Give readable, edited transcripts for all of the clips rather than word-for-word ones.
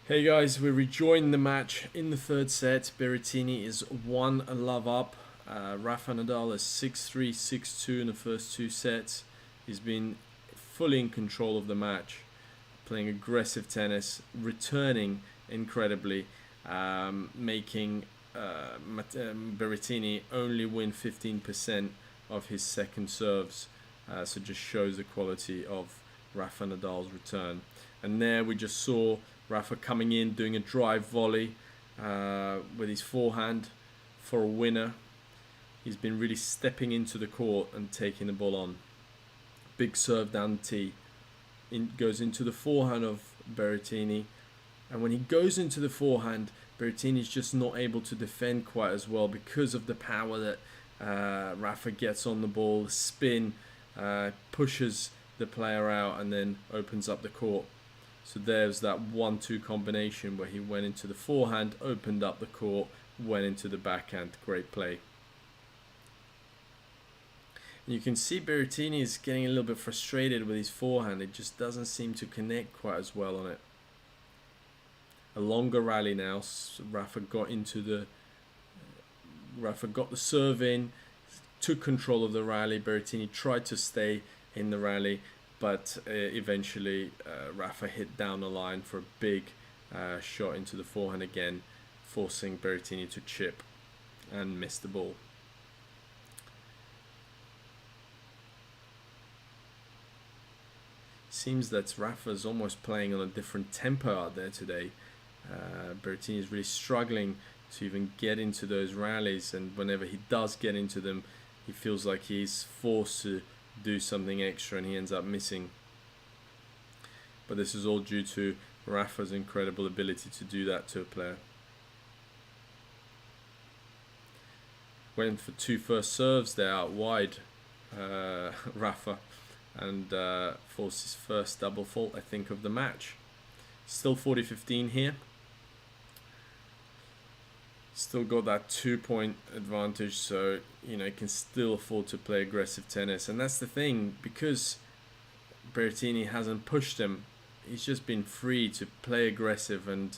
Hey guys, we rejoined the match in the third set. Berrettini is 1-love up. Rafa Nadal is 6-3, 6-2 in the first two sets. He's been fully in control of the match, playing aggressive tennis, returning incredibly, making Berrettini only win 15% of his second serves. So just shows the quality of Rafa Nadal's return. And there we just saw Rafa coming in, doing a drive volley with his forehand for a winner. He's been really stepping into the court and taking the ball on. Big serve down the tee. Goes into the forehand of Berrettini. And when he goes into the forehand, Berrettini's just not able to defend quite as well because of the power that Rafa gets on the ball. The spin pushes the player out and then opens up the court. So there's that 1-2 combination where he went into the forehand, opened up the court, went into the backhand. Great play. And you can see Berrettini is getting a little bit frustrated with his forehand. It just doesn't seem to connect quite as well on it. A longer rally now. Rafa got the serve in, took control of the rally. Berrettini tried to stay in the rally, but eventually Rafa hit down the line for a big shot into the forehand again, forcing Berrettini to chip and miss the ball. Seems that Rafa's almost playing on a different tempo out there today. Berrettini is really struggling to even get into those rallies, and whenever he does get into them, he feels like he's forced to do something extra and he ends up missing. But this is all due to Rafa's incredible ability to do that to a player. Went for two first serves there out wide, Rafa, and forced his first double fault, I think, of the match. Still 40-15 here. Still got that 2-point advantage, so he can still afford to play aggressive tennis. And that's the thing, because Berrettini hasn't pushed him, he's just been free to play aggressive and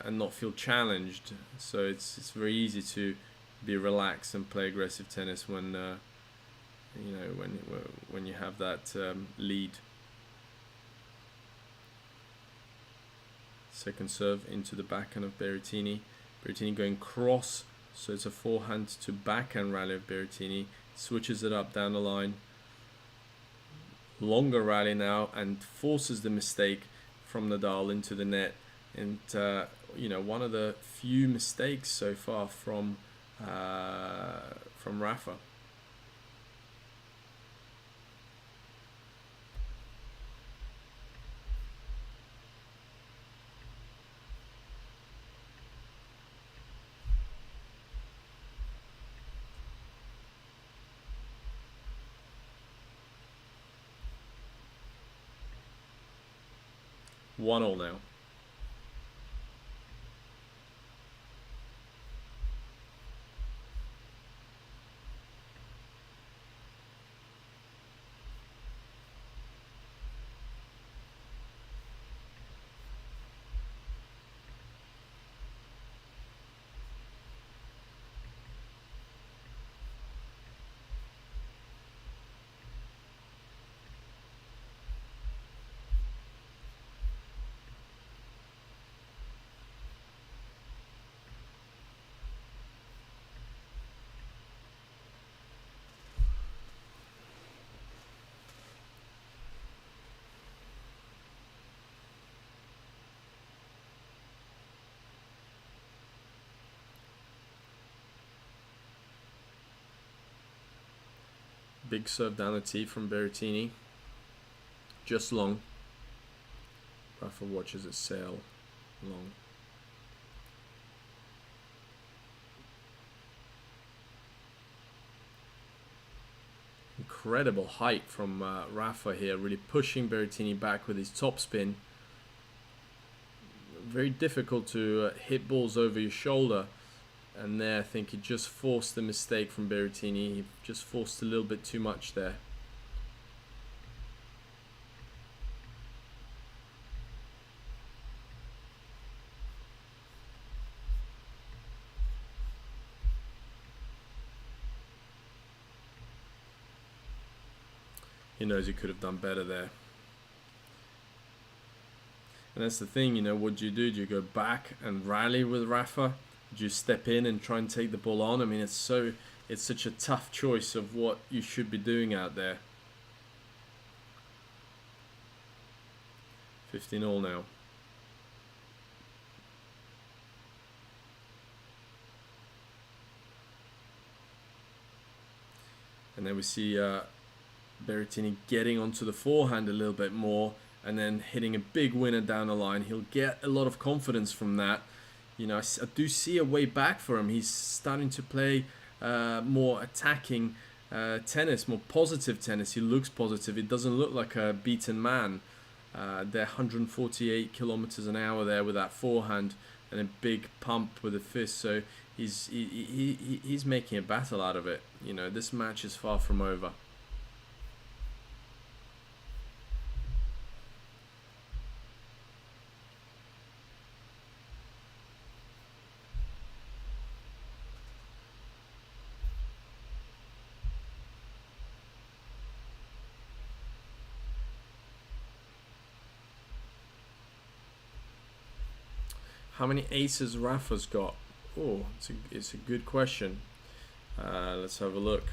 not feel challenged. So it's very easy to be relaxed and play aggressive tennis when when you have that lead. Second serve into the backhand of Berrettini. Berrettini going cross, so it's a forehand to backhand rally of Berrettini. Switches it up down the line. Longer rally now and forces the mistake from Nadal into the net. And one of the few mistakes so far from Rafa. One all now. Big serve down the tee from Berrettini. Just long. Rafa watches it sail long. Incredible height from Rafa here, really pushing Berrettini back with his topspin. Very difficult to hit balls over your shoulder. And there, I think he just forced the mistake from Berrettini. He just forced a little bit too much there. he knows he could have done better there. And that's the thing, you know, what do? Do you go back and rally with Rafa? Do you step in and try and take the ball on? I mean, it's such a tough choice of what you should be doing out there. 15-all now. And then we see Berrettini getting onto the forehand a little bit more and then hitting a big winner down the line. He'll get a lot of confidence from that. You know, I do see a way back for him. He's starting to play more attacking tennis, more positive tennis. He looks positive. It doesn't look like a beaten man. They're 148 kilometers an hour there with that forehand and a big pump with the fist. So he's making a battle out of it. You know, this match is far from over. How many aces Rafa's got? Oh, it's a good question. Let's have a look.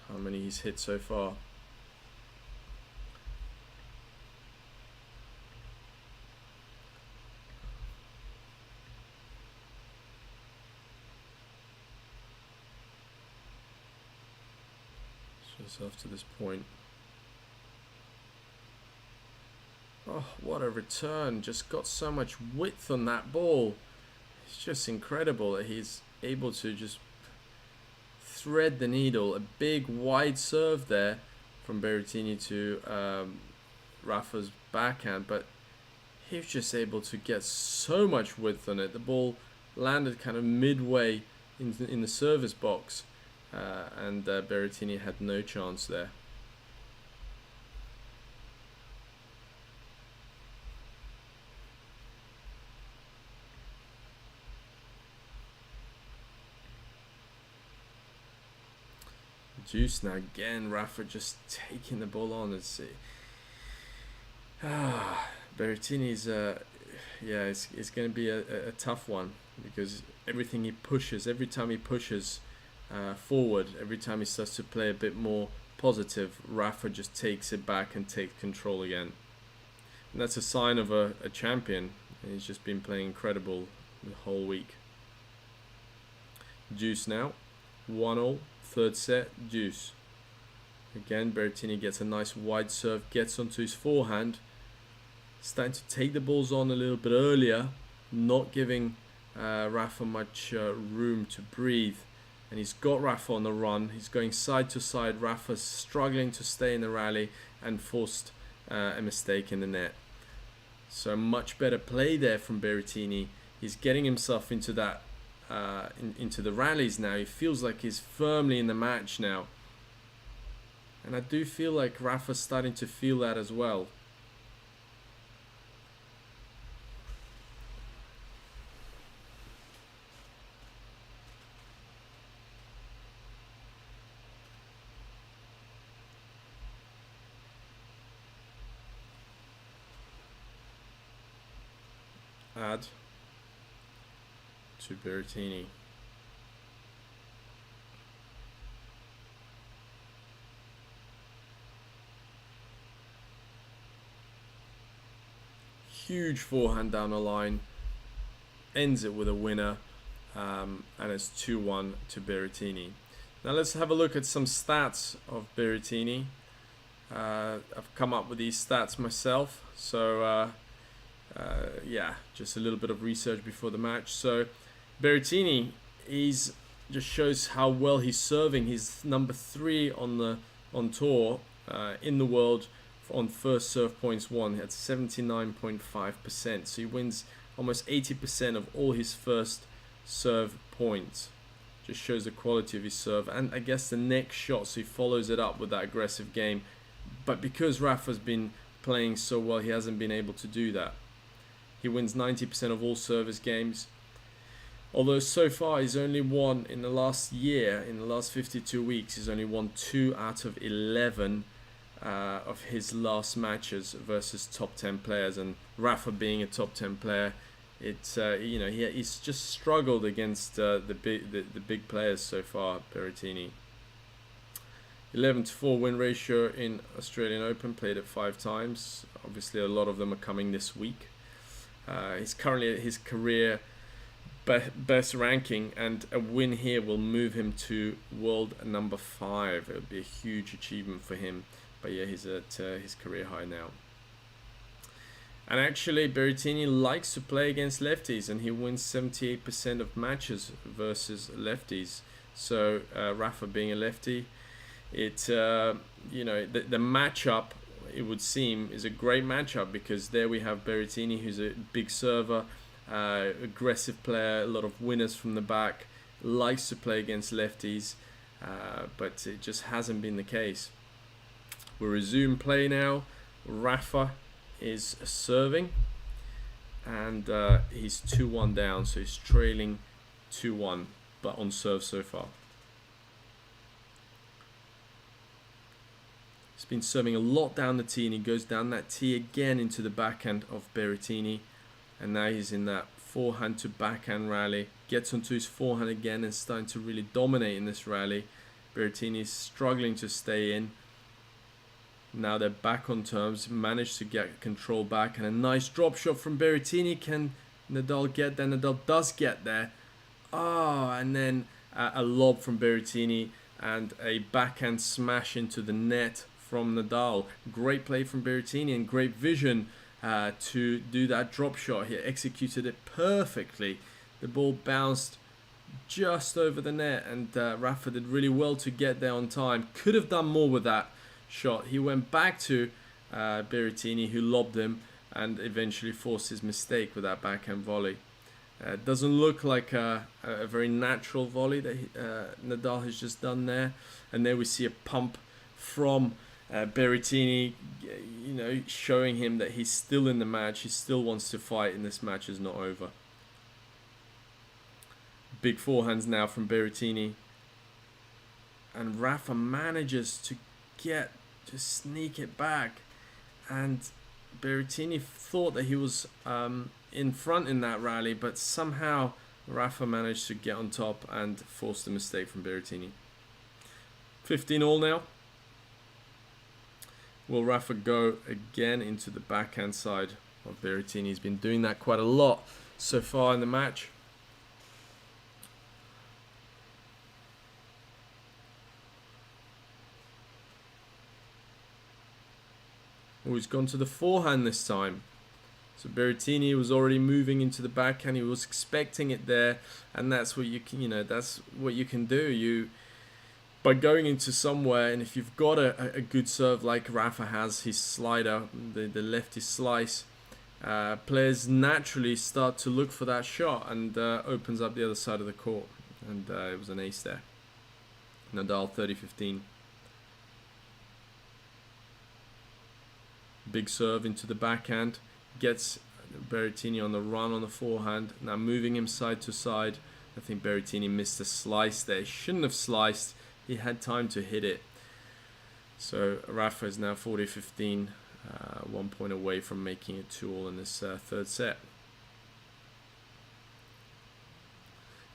How many he's hit so far? Just up to this point. Oh, what a return. Just got so much width on that ball. It's just incredible that he's able to just thread the needle. A big wide serve there from Berrettini to Rafa's backhand, but he was just able to get so much width on it. The ball landed kind of midway in the service box, and Berrettini had no chance there. Juice now again. Rafa just taking the ball on. Let's see. Berrettini's it's going to be a tough one, because everything he pushes, every time he pushes forward, every time he starts to play a bit more positive, Rafa just takes it back and takes control again. And that's a sign of a champion. And he's just been playing incredible the whole week. Juice now. 1-all. Third set, Juice. Again, Berrettini gets a nice wide serve, gets onto his forehand, starting to take the balls on a little bit earlier, not giving Rafa much room to breathe. And he's got Rafa on the run. He's going side to side. Rafa's struggling to stay in the rally and forced a mistake in the net. So much better play there from Berrettini. He's getting himself into that into the rallies now. He feels like he's firmly in the match now, and I do feel like Rafa's starting to feel that as well. Add to Berrettini. Huge forehand down the line, ends it with a winner, and it's 2-1 to Berrettini. Now let's have a look at some stats of Berrettini. I've come up with these stats myself, so just a little bit of research before the match. So Berrettini, he's just shows how well he's serving. He's number 3 on tour in the world on first serve points won at 79.5%. So he wins almost 80% of all his first serve points. Just shows the quality of his serve, and I guess the next shot, so he follows it up with that aggressive game. But because Rafa's been playing so well, he hasn't been able to do that. He wins 90% of all service games. Although so far he's only won in the last year, in the last 52 weeks, he's only won 2 out of 11 of his last matches versus top 10 players, and Rafa being a top 10 player, it's he's just struggled against the big players so far. Berrettini, 11-4 win ratio in Australian Open, played it 5 times. Obviously, a lot of them are coming this week. He's currently at his career best ranking, and a win here will move him to world number 5. It would be a huge achievement for him. But yeah, he's at his career high now. And actually, Berrettini likes to play against lefties, and he wins 78% of matches versus lefties. So Rafa being a lefty, the matchup, it would seem, is a great matchup, because there we have Berrettini, who's a big server, aggressive player, a lot of winners from the back, likes to play against lefties, but it just hasn't been the case. We'll resume play now. Rafa is serving, and he's 2-1 down, so he's trailing 2-1, but on serve so far. He's been serving a lot down the tee, and he goes down that tee again into the backhand of Berrettini, and now he's in that forehand to backhand rally, gets onto his forehand again and starting to really dominate in this rally. Berrettini is struggling to stay in. Now they're back on terms, managed to get control back, and a nice drop shot from Berrettini. Can Nadal get there? Nadal does get there. And then a lob from Berrettini and a backhand smash into the net from Nadal. Great play from Berrettini and great vision to do that drop shot. He executed it perfectly. The ball bounced just over the net, and Rafa did really well to get there on time. Could have done more with that shot. He went back to Berrettini, who lobbed him and eventually forced his mistake with that backhand volley. Doesn't look like a very natural volley that Nadal has just done there. And there we see a pump from Berrettini, showing him that he's still in the match. He still wants to fight, and this match is not over. Big forehands now from Berrettini, and Rafa manages to sneak it back, and Berrettini thought that he was in front in that rally, but somehow Rafa managed to get on top and force the mistake from Berrettini. 15-all now. Will Rafa go again into the backhand side of Berrettini? He's been doing that quite a lot so far in the match. Oh, he's gone to the forehand this time. So Berrettini was already moving into the backhand. He was expecting it there, and that's what you can, that's what you can do. By going into somewhere, and if you've got a good serve like Rafa has, his slider, the lefty slice, players naturally start to look for that shot, and opens up the other side of the court. And it was an ace there. Nadal 30-15. Big serve into the backhand, gets Berrettini on the run on the forehand. Now moving him side to side. I think Berrettini missed a slice there. He shouldn't have sliced. He had time to hit it. So Rafa is now 40-15, 1 point away from making it 2-all in this third set.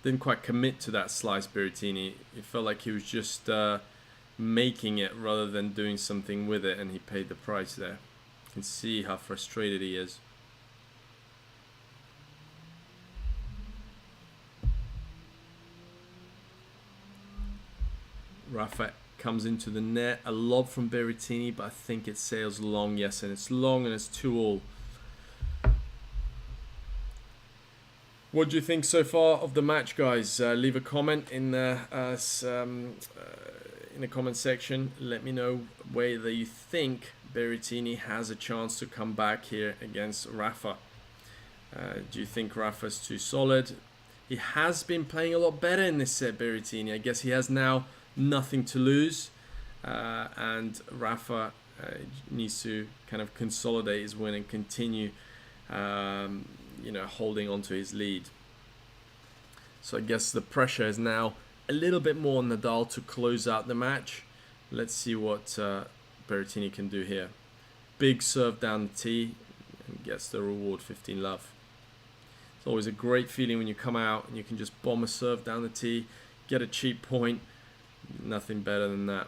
Didn't quite commit to that slice, Berrettini. It felt like he was just making it rather than doing something with it, and he paid the price there. You can see how frustrated he is. Rafa comes into the net, a lob from Berrettini, but I think it sails long. Yes, and it's long, and it's 2-all. What do you think so far of the match, guys? Leave a comment in the comment section. Let me know whether you think Berrettini has a chance to come back here against Rafa. Do you think Rafa's too solid? He has been playing a lot better in this set, Berrettini. I guess he has now nothing to lose, and Rafa needs to kind of consolidate his win and continue holding on to his lead. So I guess the pressure is now a little bit more on Nadal to close out the match. Let's see what Berrettini can do here. Big serve down the tee and gets the reward, 15 love. It's always a great feeling when you come out and you can just bomb a serve down the tee, get a cheap point. Nothing better than that.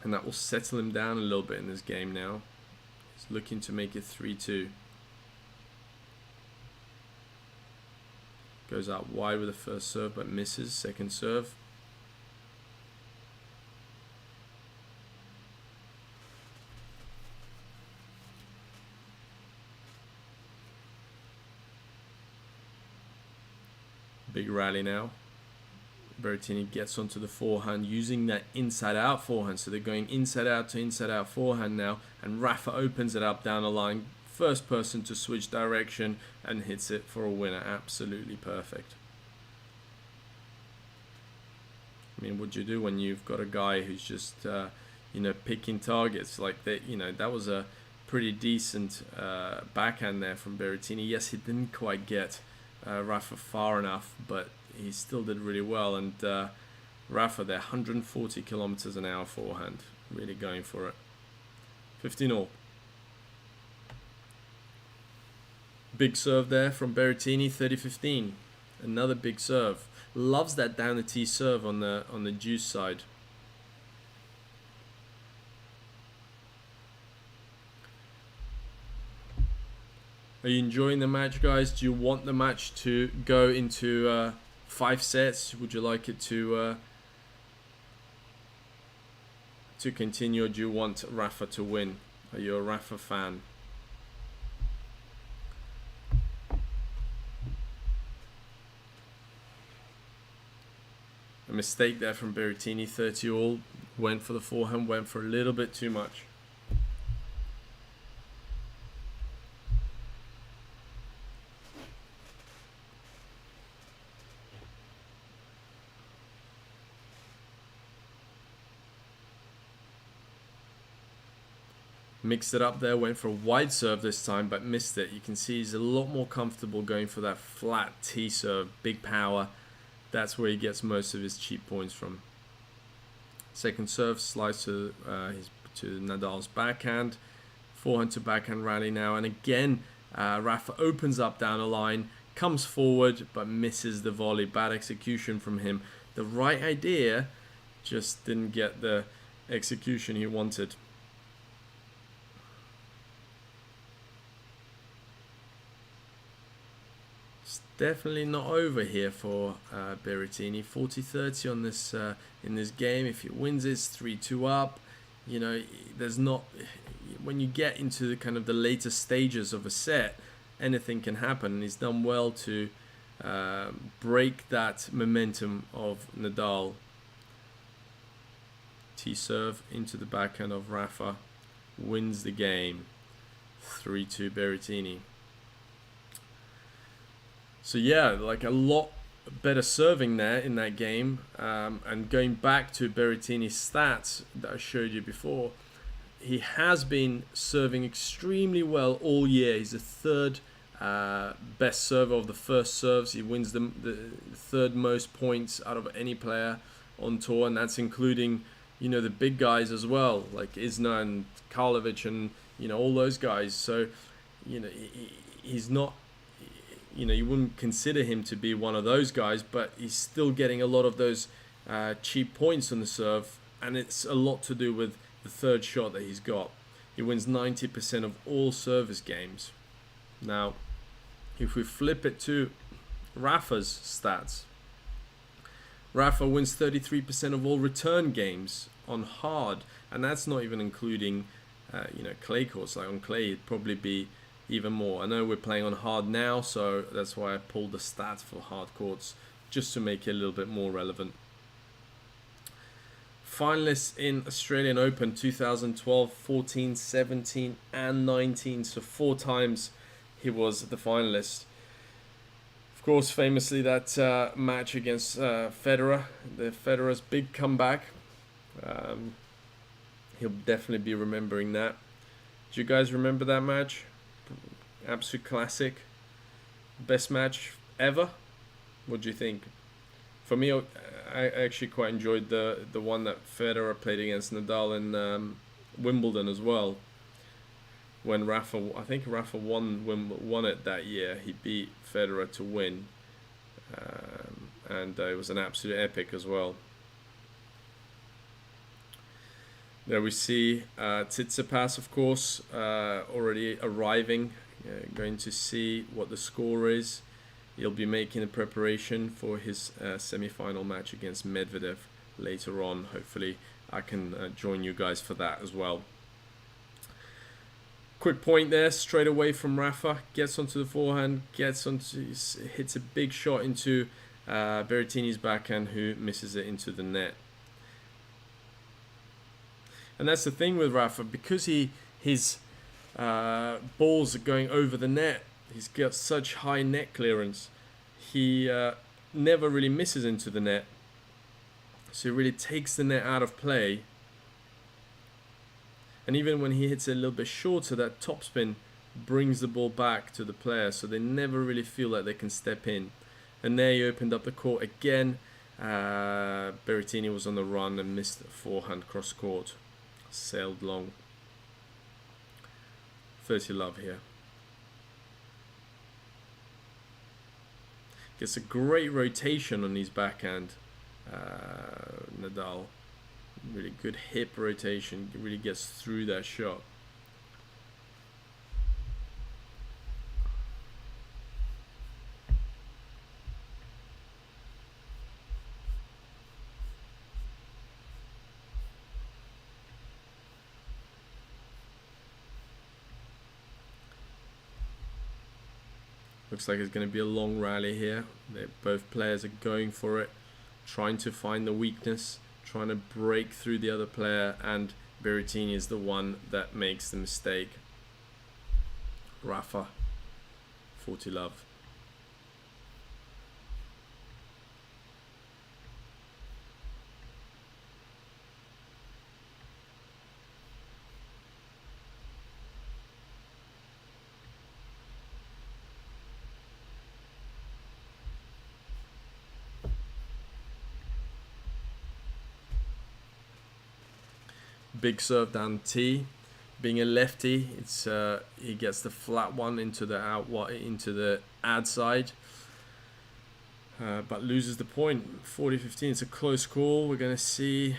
And that will settle him down a little bit in this game now. He's looking to make it 3-2. Goes out wide with the first serve but misses. Second serve. Big rally now. Berrettini gets onto the forehand using that inside-out forehand. So they're going inside-out to inside-out forehand now. And Rafa opens it up down the line. First person to switch direction and hits it for a winner. Absolutely perfect. I mean, what do you do when you've got a guy who's just, picking targets like that? That was a pretty decent backhand there from Berrettini. Yes, he didn't quite get Rafa far enough, but he still did really well. And Rafa there, 140 kilometers an hour forehand, really going for it. 15-all. Big serve there from Berrettini, 30-15. Another big serve. Loves that down the tee serve on the juice side. Are you enjoying the match, guys? Do you want the match to go into 5 sets? Would you like it to continue, or do you want Rafa to win? Are you a Rafa fan? A mistake there from Berrettini, 30-all. Went for the forehand, went for a little bit too much. Mixed it up there, went for a wide serve this time, but missed it. You can see he's a lot more comfortable going for that flat tee serve, big power. That's where he gets most of his cheap points from. Second serve, slice to Nadal's backhand. Forehand to backhand rally now. And again, Rafa opens up down the line, comes forward, but misses the volley. Bad execution from him. The right idea, just didn't get the execution he wanted. Definitely not over here for Berrettini. 40-30 on this in this game. If he wins, it's 3-2 up. There's not, when you get into the kind of the later stages of a set, anything can happen. And he's done well to break that momentum of Nadal. Tee serve into the backhand of Rafa, wins the game. 3-2 Berrettini. So yeah, like a lot better serving there in that game. And going back to Berrettini's stats that I showed you before, he has been serving extremely well all year. He's the third best server of the first serves. He wins the third most points out of any player on tour, and that's including, the big guys as well, like Isner and Karlovic and, all those guys. So, he's not, you wouldn't consider him to be one of those guys, but he's still getting a lot of those cheap points on the serve, and it's a lot to do with the third shot that he's got. He wins 90% of all service games. Now, if we flip it to Rafa's stats, Rafa wins 33% of all return games on hard, and that's not even including, clay courts. Like on clay, it'd probably be even more. I know we're playing on hard now, so that's why I pulled the stats for hard courts, just to make it a little bit more relevant. Finalists in Australian Open 2012, 14, 17 and 19, so 4 times he was the finalist. Of course, famously that match against Federer, Federer's big comeback. He'll definitely be remembering that. Do you guys remember that match? Absolute classic. Best match ever? What do you think? For me, I actually quite enjoyed the one that Federer played against Nadal Wimbledon as well. When I think Rafa won it that year. He beat Federer to win, and it was an absolute epic as well. There we see Tsitsipas, of course, already arriving, going to see what the score is. He'll be making a preparation for his semi-final match against Medvedev later on. Hopefully I can join you guys for that as well. Quick point there, straight away from Rafa, gets onto the forehand, hits a big shot into Berrettini's backhand, who misses it into the net. And that's the thing with Rafa, because his balls are going over the net, he's got such high net clearance, he never really misses into the net. So he really takes the net out of play. And even when he hits it a little bit shorter, that topspin brings the ball back to the player, so they never really feel like they can step in. And there he opened up the court again. Berrettini was on the run and missed the forehand cross court. Sailed long. 30 love here. Gets a great rotation on his backhand, Nadal. Really good hip rotation, really gets through that shot. Looks like it's going to be a long rally here. Both players are going for it, trying to find the weakness, trying to break through the other player, and Berrettini is the one that makes the mistake. Rafa, 40 love. Big serve down T. Being a lefty, it's he gets the flat one into the ad side, but loses the point. 40-15. It's a close call. We're gonna see.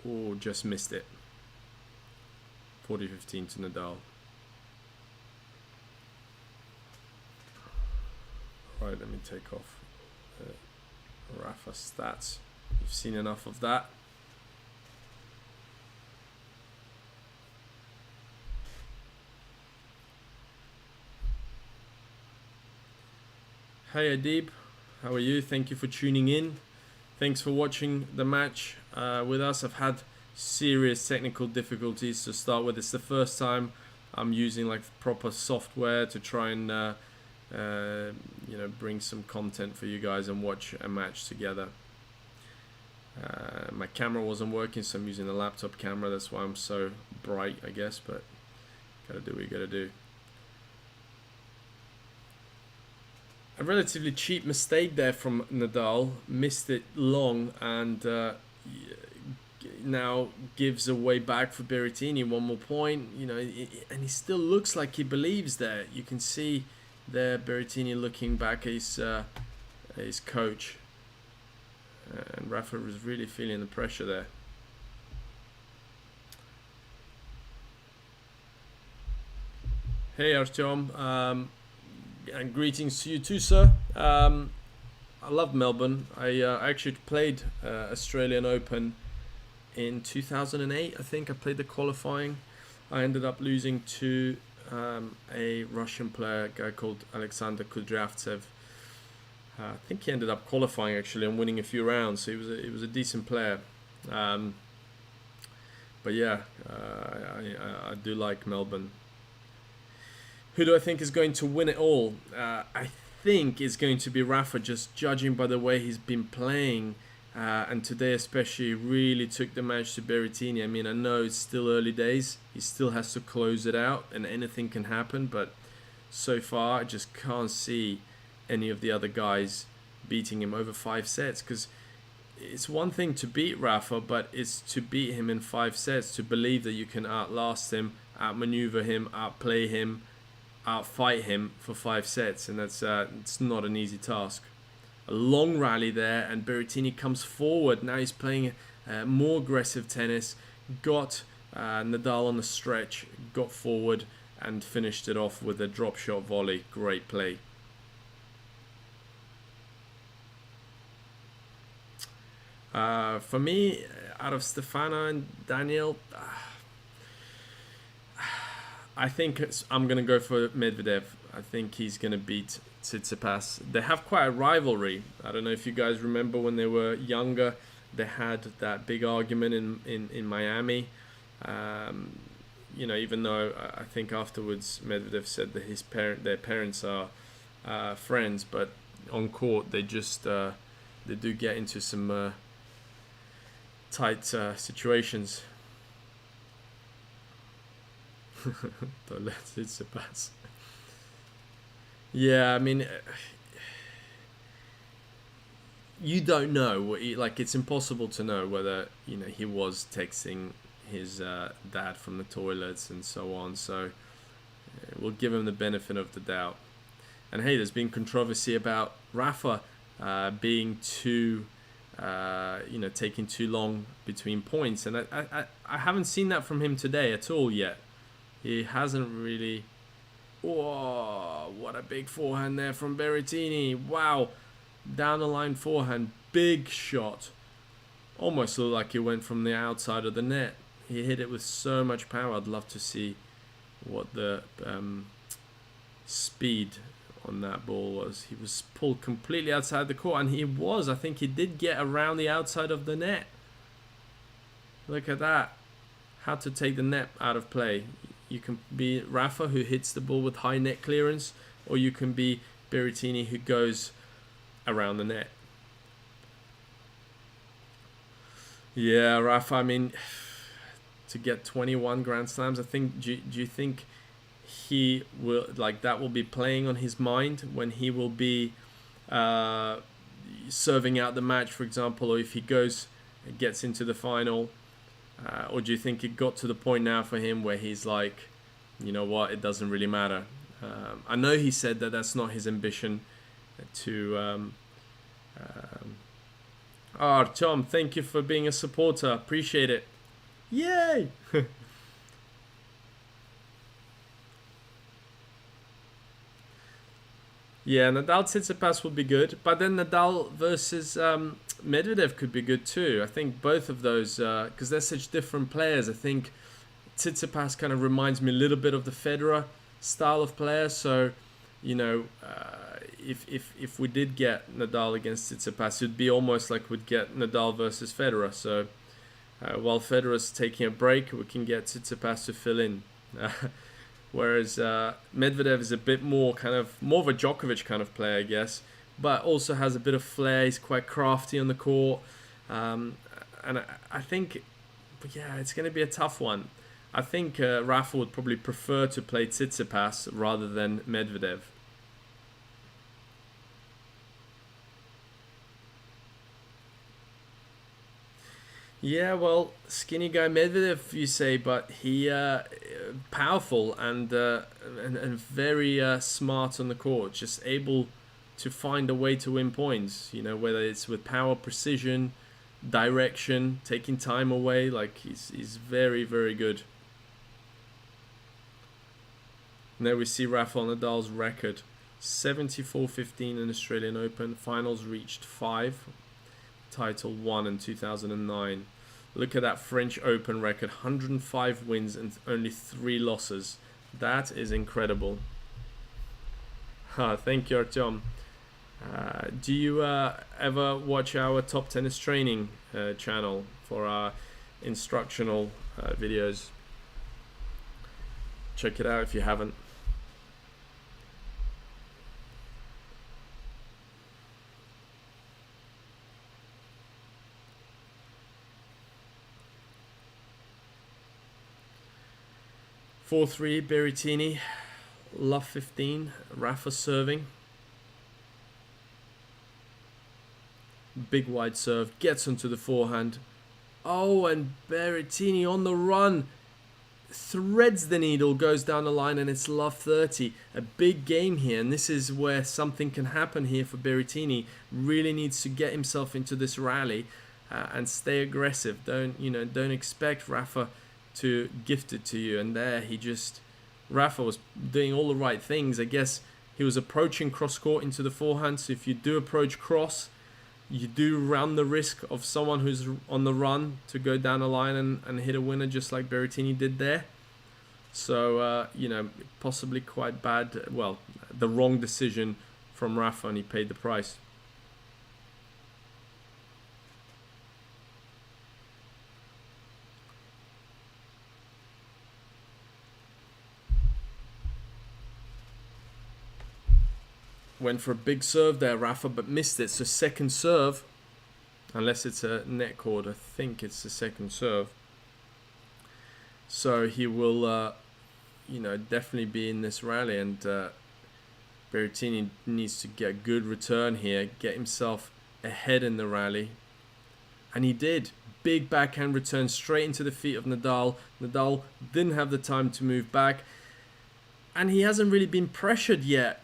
Oh, just missed it. 40-15 to Nadal. Right, let me take off Rafa stats. You've seen enough of that. Hey Adib, how are you? Thank you for tuning in. Thanks for watching the match with us. I've had serious technical difficulties to start with. It's the first time I'm using like proper software to try and bring some content for you guys and watch a match together. My camera wasn't working, so I'm using a laptop camera. That's why I'm so bright, I guess, but gotta do what you gotta do. A relatively cheap mistake there from Nadal. Missed it long, and now gives a way back for Berrettini. One more point, and he still looks like he believes there. You can see there Berrettini looking back at his coach, and Rafa was really feeling the pressure there. Hey Artyom. And greetings to you too, sir. I love Melbourne. I actually played Australian Open in 2008. I think I played the qualifying. I ended up losing to a Russian player, a guy called Alexander Kudryavtsev. I think he ended up qualifying actually and winning a few rounds. So he was a decent player. But yeah, I do like Melbourne. Who do I think is going to win it all? I think it's going to be Rafa, just judging by the way he's been playing. And today especially really took the match to Berrettini. I mean, I know it's still early days. He still has to close it out and anything can happen. But so far, I just can't see any of the other guys beating him over 5 sets. Because it's one thing to beat Rafa, but it's to beat him in 5 sets, to believe that you can outlast him, outmaneuver him, outplay him, outfight him for 5 sets, and that's it's not an easy task. A long rally there, and Berrettini comes forward. Now he's playing more aggressive tennis, got Nadal on the stretch, got forward, and finished it off with a drop shot volley. Great play. For me, out of Stefano and Daniel, I think I'm going to go for Medvedev. I think he's going to beat Tsitsipas. They have quite a rivalry. I don't know if you guys remember when they were younger, they had that big argument in Miami. You know, even though I think afterwards Medvedev said that their parents are friends, but on court they just they do get into some tight situations. Don't let Tsitsipas. Yeah, I mean, you don't know what like. It's impossible to know whether he was texting his dad from the toilets and so on. So we'll give him the benefit of the doubt. And hey, there's been controversy about Rafa being too, taking too long between points, and I haven't seen that from him today at all yet. He hasn't really. Whoa, what a big forehand there from Berrettini. Wow, down the line forehand, big shot. Almost looked like it went from the outside of the net. He hit it with so much power. I'd love to see what the speed on that ball was. He was pulled completely outside the court, and I think he did get around the outside of the net. Look at that. How to take the net out of play. You can be Rafa, who hits the ball with high net clearance, or you can be Berrettini, who goes around the net. Yeah, Rafa, I mean, to get 21 Grand Slams, I think, do you think he will, that will be playing on his mind when he will be serving out the match, for example, or if he gets into the final? Or do you think it got to the point now for him where he's like, you know what, it doesn't really matter? I know he said that that's not his ambition to... Tom, thank you for being a supporter. Appreciate it. Yay! Yeah, Nadal Tsitsipas would be good, but then Nadal versus Medvedev could be good too. I think both of those, because they're such different players. I think Tsitsipas kind of reminds me a little bit of the Federer style of player. So, if we did get Nadal against Tsitsipas, it'd be almost like we'd get Nadal versus Federer. So while Federer's taking a break, we can get Tsitsipas to fill in. Whereas Medvedev is a bit more of a Djokovic kind of player, I guess, but also has a bit of flair. He's quite crafty on the court. And I think, it's going to be a tough one. I think Rafa would probably prefer to play Tsitsipas rather than Medvedev. Yeah, well, skinny guy Medvedev, you say, but he powerful and very smart on the court, just able to find a way to win points. Whether it's with power, precision, direction, taking time away. He's very, very good. And there we see Rafael Nadal's record, 74-15 in Australian Open. Finals reached 5. Title won in 2009. Look at that French Open record, 105 wins and only 3 losses. That is incredible. Thank you, Artyom. Do you ever watch our Top Tennis Training channel for our instructional videos? Check it out if you haven't. (4-3) Berrettini, love 15. Rafa serving. Big wide serve, gets onto the forehand. Oh, and Berrettini on the run. Threads the needle, goes down the line, and it's love 30. A big game here, and this is where something can happen here for Berrettini. Really needs to get himself into this rally and stay aggressive. Don't expect Rafa to gift it to you. And there Rafa was doing all the right things. I guess he was approaching cross court into the forehand. So if you do approach cross, you do run the risk of someone who's on the run to go down the line and hit a winner, just like Berrettini did there. So, possibly quite bad. Well, the wrong decision from Rafa, and he paid the price. Went for a big serve there, Rafa, but missed it. So second serve, unless it's a net cord, I think it's the second serve. So he will, definitely be in this rally, and Berrettini needs to get a good return here, get himself ahead in the rally, and he did. Big backhand return straight into the feet of Nadal. Nadal didn't have the time to move back, and he hasn't really been pressured yet.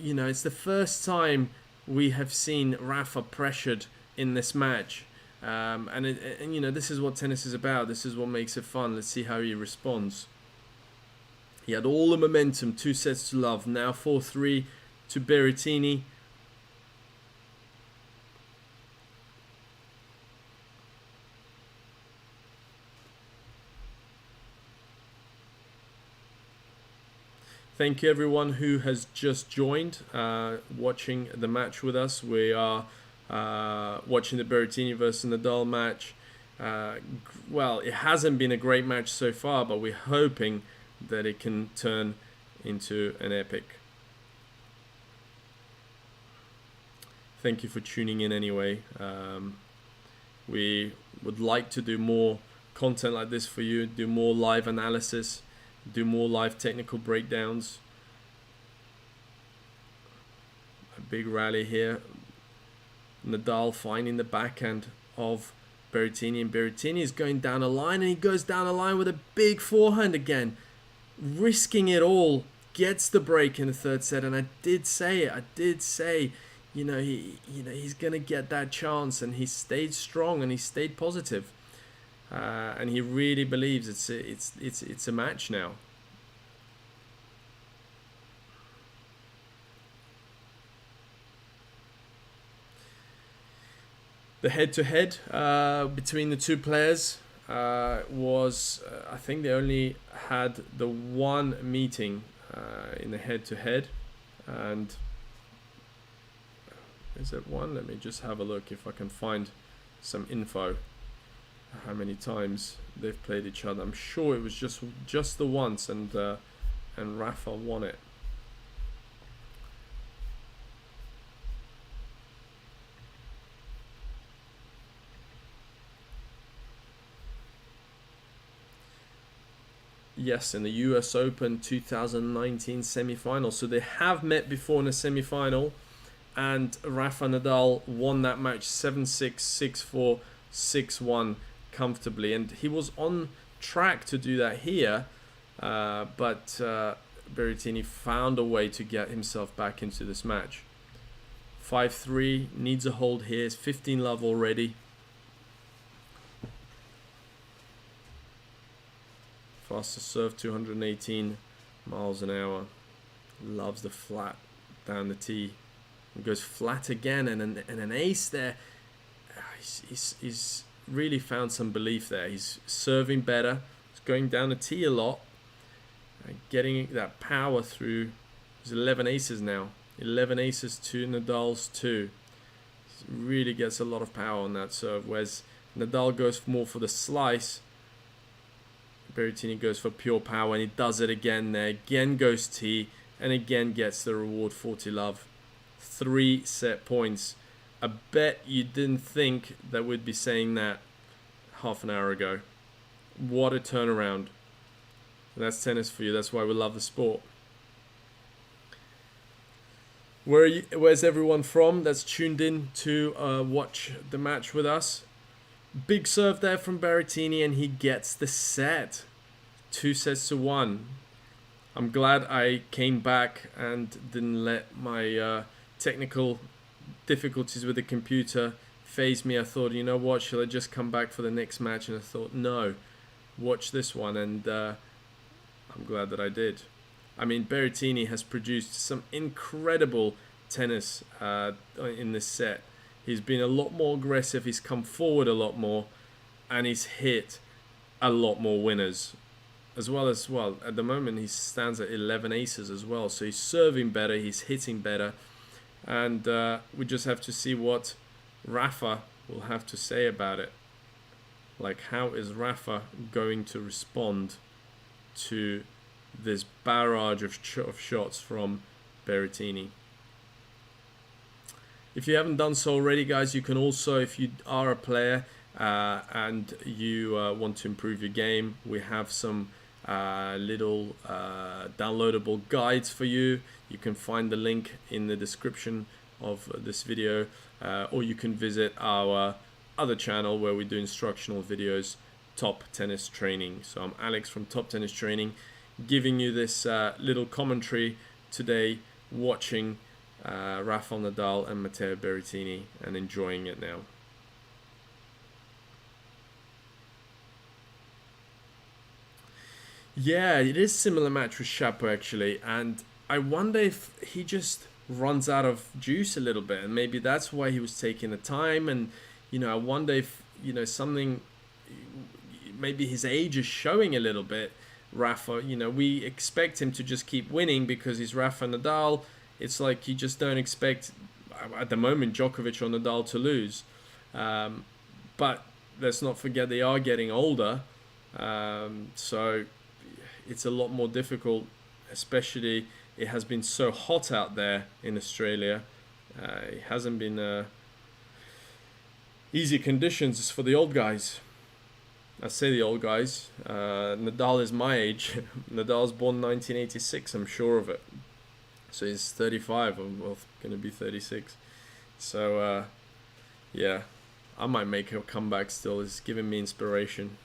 It's the first time we have seen Rafa pressured in this match. And this is what tennis is about. This is what makes it fun. Let's see how he responds. He had all the momentum, 2 sets to love. Now 4-3 to Berrettini. Thank you everyone who has just joined, watching the match with us. We are watching the Berrettini versus Nadal match. Well, it hasn't been a great match so far, but we're hoping that it can turn into an epic. Thank you for tuning in anyway. We would like to do more content like this for you, do more live analysis, do more live technical breakdowns. A big rally here. Nadal finding the backhand of Berrettini, and Berrettini is going down a line, and he goes down a line with a big forehand again, risking it all, gets the break in the third set. And I did say he's gonna get that chance, and he stayed strong and he stayed positive. And he really believes it's a match now. The head-to-head between the two players was, I think they only had the one meeting in the head-to-head, and is it one? Let me just have a look if I can find some info. How many times they've played each other? I'm sure it was just the once, and Rafa won it. Yes, in the US Open 2019 semi-final. So they have met before in a semi-final, and Rafa Nadal won that match 7-6, 6-4, 6-1 comfortably, and he was on track to do that here, but Berrettini found a way to get himself back into this match. 5-3, needs a hold here. It's 15 love already. Fastest serve, 218 miles an hour. Loves the flat down the tee. He goes flat again, and an ace there. He's really found some belief there. He's serving better. He's going down the tee a lot. Getting that power through. There's 11 aces now. 11 aces to Nadal's 2. He really gets a lot of power on that serve. Whereas Nadal goes more for the slice, Berrettini goes for pure power, and he does it again there. Again goes tee, and again gets the reward, 40 love. 3 set points. I bet you didn't think that we'd be saying that half an hour ago. What a turnaround. That's tennis for you. That's why we love the sport. Where's everyone from that's tuned in to watch the match with us? Big serve there from Berrettini, and he gets the set. 2-1. I'm glad I came back and didn't let my technical difficulties with the computer phase me. I thought, you know what, should I just come back for the next match? And I thought, no, watch this one, and I'm glad that I did. I mean, Berrettini has produced some incredible tennis in this set. He's been a lot more aggressive, he's come forward a lot more, and he's hit a lot more winners. As well, at the moment he stands at 11 aces as well. So he's serving better, he's hitting better. And we just have to see what Rafa will have to say about it. Like, how is Rafa going to respond to this barrage of shots from Berrettini? If you haven't done so already, guys, you can also, if you are a player and you want to improve your game, we have some little downloadable guides for you. You can find the link in the description of this video, or you can visit our other channel where we do instructional videos, Top Tennis Training. So I'm Alex from Top Tennis Training, giving you this little commentary today, watching Rafael Nadal and Matteo Berrettini and enjoying it now. Yeah, it is similar match with Chapo actually, and I wonder if he just runs out of juice a little bit, and maybe that's why he was taking the time. And you know, I wonder if, you know, something, maybe his age is showing a little bit. Rafa, you know, we expect him to just keep winning because he's Rafa Nadal. It's like you just don't expect at the moment Djokovic or Nadal to lose, but let's not forget they are getting older, so it's a lot more difficult, especially it has been so hot out there in Australia. It hasn't been easy conditions for the old guys. I say the old guys. Nadal is my age. Nadal's born 1986, I'm sure of it. So he's 35, I'm going to be 36. So, yeah, I might make a comeback still. It's giving me inspiration.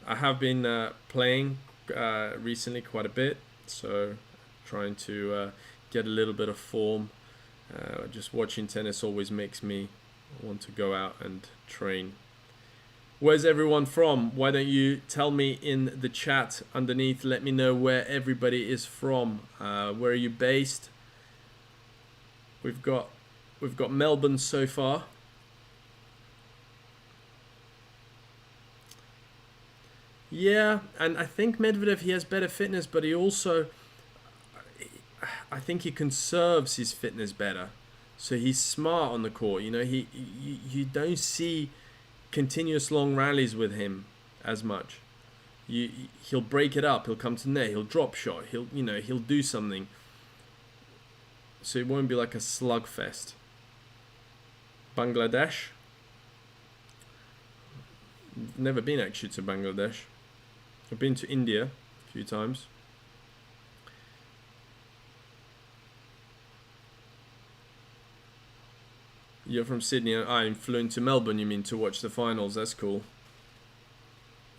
I have been playing recently quite a bit, so trying to get a little bit of form. Just watching tennis always makes me want to go out and train. Where's everyone from? Why don't you tell me in the chat underneath? Let me know where everybody is from. Where are you based? We've got Melbourne so far. Yeah, and I think Medvedev, he has better fitness, but he also, I think he conserves his fitness better. So he's smart on the court. You know, you don't see continuous long rallies with him as much. He'll break it up. He'll come to net. He'll drop shot. He'll do something. So it won't be like a slugfest. Bangladesh. Never been actually to Bangladesh. I've been to India a few times. You're from Sydney. I'm flew into Melbourne, you mean, to watch the finals. That's cool.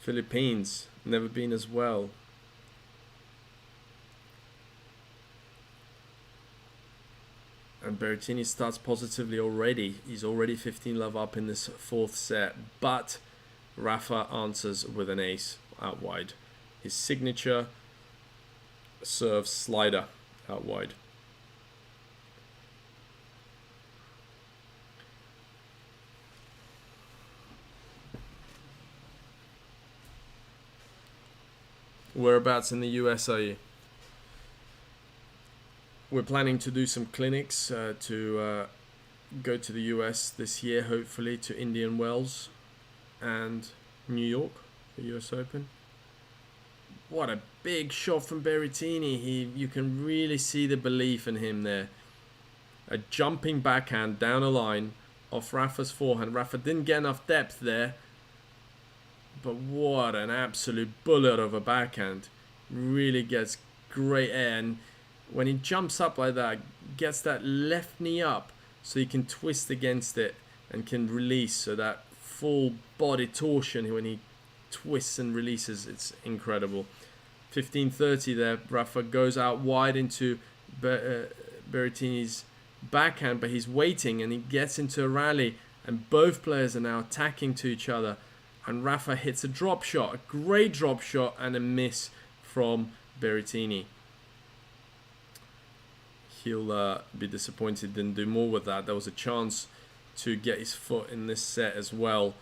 Philippines. Never been as well. And Berrettini starts positively already. He's already 15 love up in this fourth set. But Rafa answers with an ace out wide. His signature serve slider out wide. Whereabouts in the US are you? We're planning to do some clinics to go to the US this year, hopefully, to Indian Wells and New York for US Open. What a big shot from Berrettini. You can really see the belief in him there. A jumping backhand down a line off Rafa's forehand. Rafa didn't get enough depth there. But what an absolute bullet of a backhand. Really gets great air. And when he jumps up like that, gets that left knee up so he can twist against it and can release. So that full body torsion when he twists and releases, it's incredible. 15-30 there. Rafa goes out wide into Berrettini's backhand, but he's waiting and he gets into a rally and both players are now attacking to each other, and Rafa hits a drop shot, a great drop shot, and a miss from Berrettini. He'll be disappointed, didn't do more with that. There was a chance to get his foot in this set as well.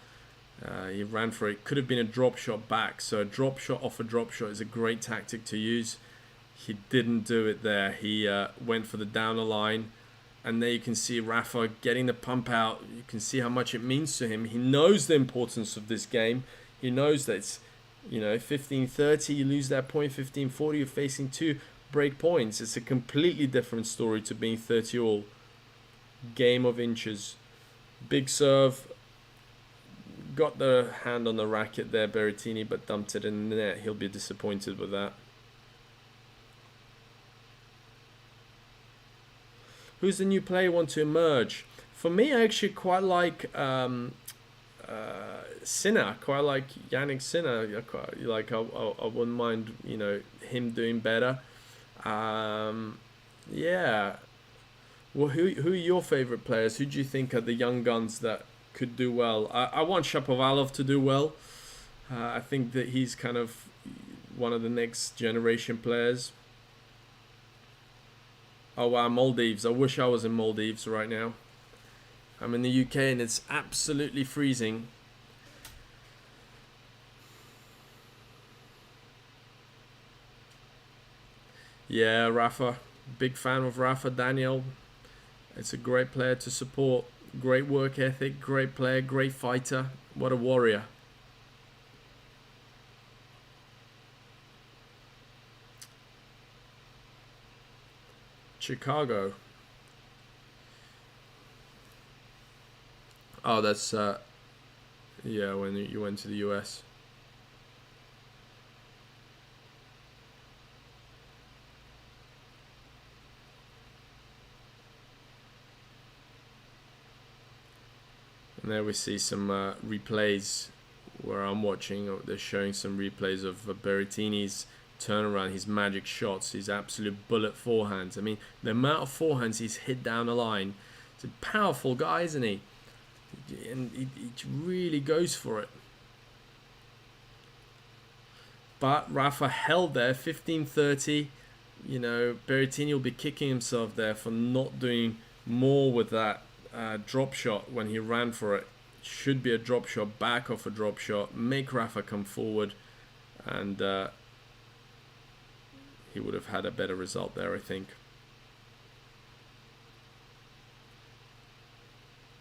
He ran for it. Could have been a drop shot back. So a drop shot off a drop shot is a great tactic to use. He didn't do it there. He went for the down the line. And there you can see Rafa getting the pump out. You can see how much it means to him. He knows the importance of this game. He knows that it's, 15-30, you lose that point. 15-40, you're facing 2 break points. It's a completely different story to being 30 all. Game of inches. Big serve. Got the hand on the racket there, Berrettini, but dumped it in the net. He'll be disappointed with that. Who's the new player you want to emerge? For me, I actually quite like Sinner. Quite like Yannick Sinner. I wouldn't mind, him doing better. Yeah. Well, who are your favorite players? Who do you think are the young guns that could do well? I want Shapovalov to do well. I think that he's kind of one of the next generation players. Oh wow, Maldives. I wish I was in Maldives right now. I'm in the UK and it's absolutely freezing. Yeah, Rafa. Big fan of Rafa, Daniel. It's a great player to support. Great work ethic, great player, great fighter. What a warrior. Chicago. Oh, that's yeah, when you went to the US. And there we see some replays where I'm watching. They're showing some replays of Berrettini's turnaround, his magic shots, his absolute bullet forehands. I mean, the amount of forehands he's hit down the line. He's a powerful guy, isn't he? And he really goes for it. But Rafa held there, 15-30. Berrettini will be kicking himself there for not doing more with that drop shot when he ran for it. Should be a drop shot, back off a drop shot, make Rafa come forward, and he would have had a better result there, I think.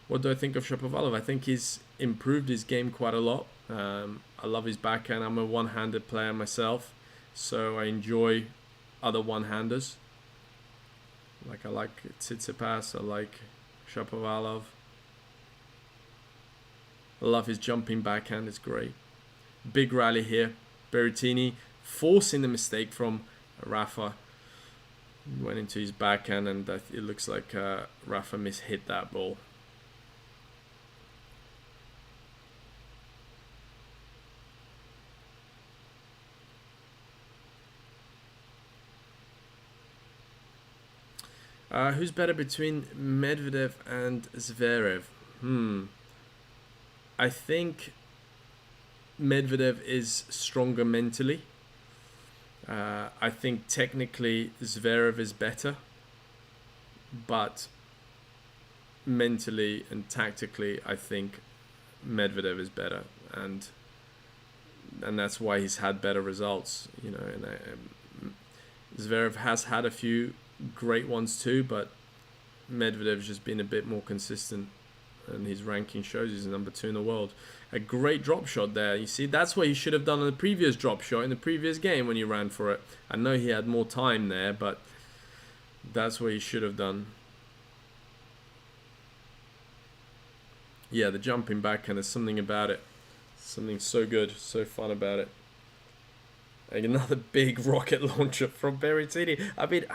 What do I think of Shapovalov? I think he's improved his game quite a lot. I love his backhand. I'm a one-handed player myself, so I enjoy other one-handers. I like Tsitsipas, I like Shapovalov. I love his jumping backhand, it's great. Big rally here. Berrettini forcing the mistake from Rafa. Went into his backhand and it looks like Rafa mishit that ball. Who's better between Medvedev and Zverev? I think Medvedev is stronger mentally. I think technically Zverev is better, but mentally and tactically I think Medvedev is better, and that's why he's had better results. Zverev has had a few great ones too, but Medvedev's just been a bit more consistent, and his ranking shows he's number 2 in the world. A great drop shot there. You see, that's what he should have done on the previous drop shot in the previous game when he ran for it. I know he had more time there, but that's what he should have done. Yeah, the jumping backhand, there's something about it. Something so good, so fun about it. And another big rocket launcher from Berrettini. I mean,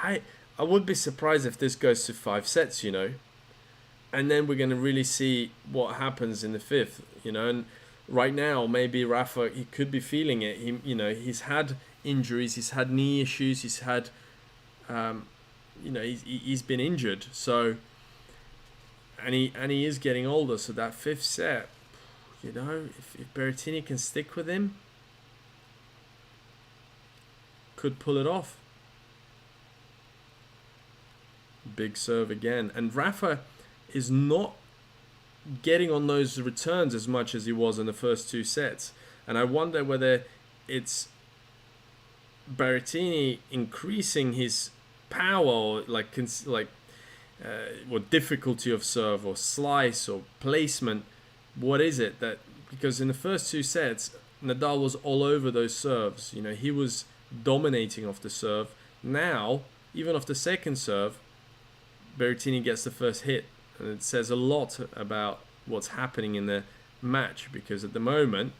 I would be surprised if this goes to 5 sets, and then we're going to really see what happens in the fifth, and right now maybe Rafa, he could be feeling it. He's had injuries, he's had knee issues, he's had he's been injured, so and he is getting older, so that fifth set, if Berrettini can stick with him, could pull it off. Big serve again, and Rafa is not getting on those returns as much as he was in the first 2 sets, and I wonder whether it's Berrettini increasing his power, or or difficulty of serve or slice or placement. What is it that, because in the first 2 sets Nadal was all over those serves, he was dominating off the serve. Now even off the second serve, Berrettini gets the first hit, and it says a lot about what's happening in the match, because at the moment,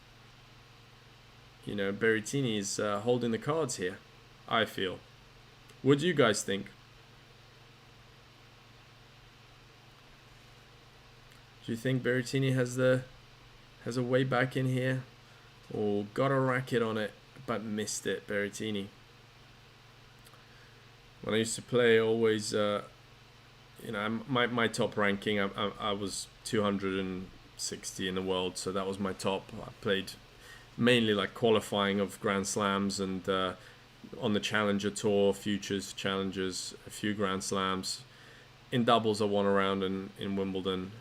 Berrettini is holding the cards here, I feel. What do you guys think? Do you think Berrettini has a way back in here, or got a racket on it but missed it? Berrettini. When I used to play, always, my top ranking, I was 260 in the world, so that was my top. I played mainly like qualifying of Grand Slams, and on the Challenger Tour, Futures, Challengers, a few Grand Slams. In doubles, I won a round in Wimbledon,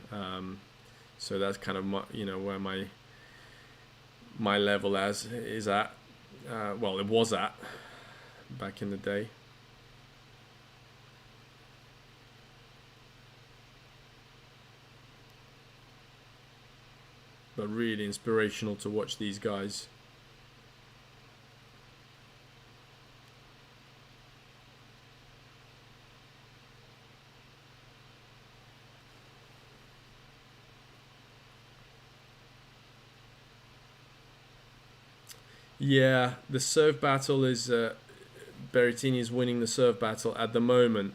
so that's kind of where my level is at. Well, it was at back in the day. But really inspirational to watch these guys. Yeah, the serve battle is Berrettini is winning the serve battle at the moment.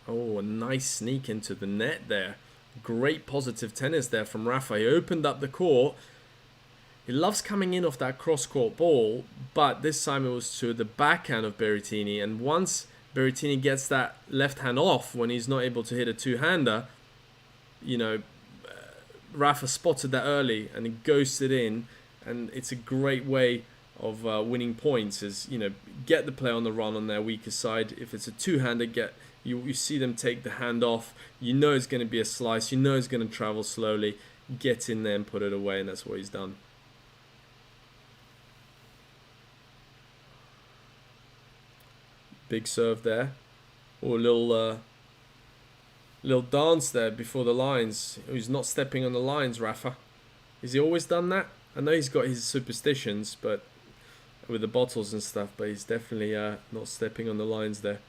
Oh, a nice sneak into the net there. Great positive tennis there from Rafa. He opened up the court. He loves coming in off that cross-court ball, but this time it was to the backhand of Berrettini. And once Berrettini gets that left hand off, when he's not able to hit a two-hander, Rafa spotted that early and he ghosted in. And it's a great way of winning points, is, get the play on the run on their weaker side. If it's a two-hander, you see them take the hand off, it's going to be a slice, it's going to travel slowly, get in there and put it away, and that's what he's done. Big serve there. Or a little dance there before the lines. He's not stepping on the lines, Rafa. Has he always done that? I know he's got his superstitions, but with the bottles and stuff, but he's definitely not stepping on the lines there.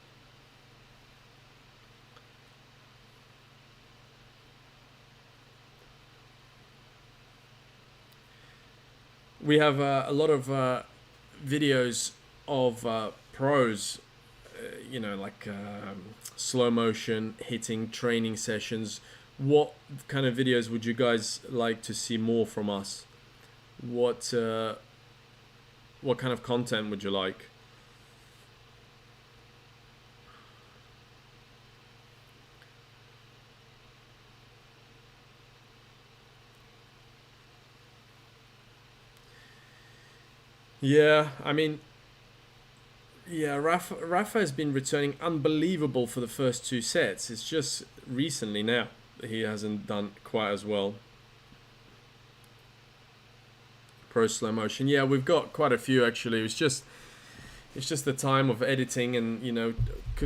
We have a lot of videos of pros, slow motion hitting training sessions. What kind of videos would you guys like to see more from us? What kind of content would you like? Yeah, Rafa has been returning unbelievable for the first 2 sets. It's just recently now that he hasn't done quite as well. Pro slow motion. Yeah, we've got quite a few actually. It's just the time of editing, and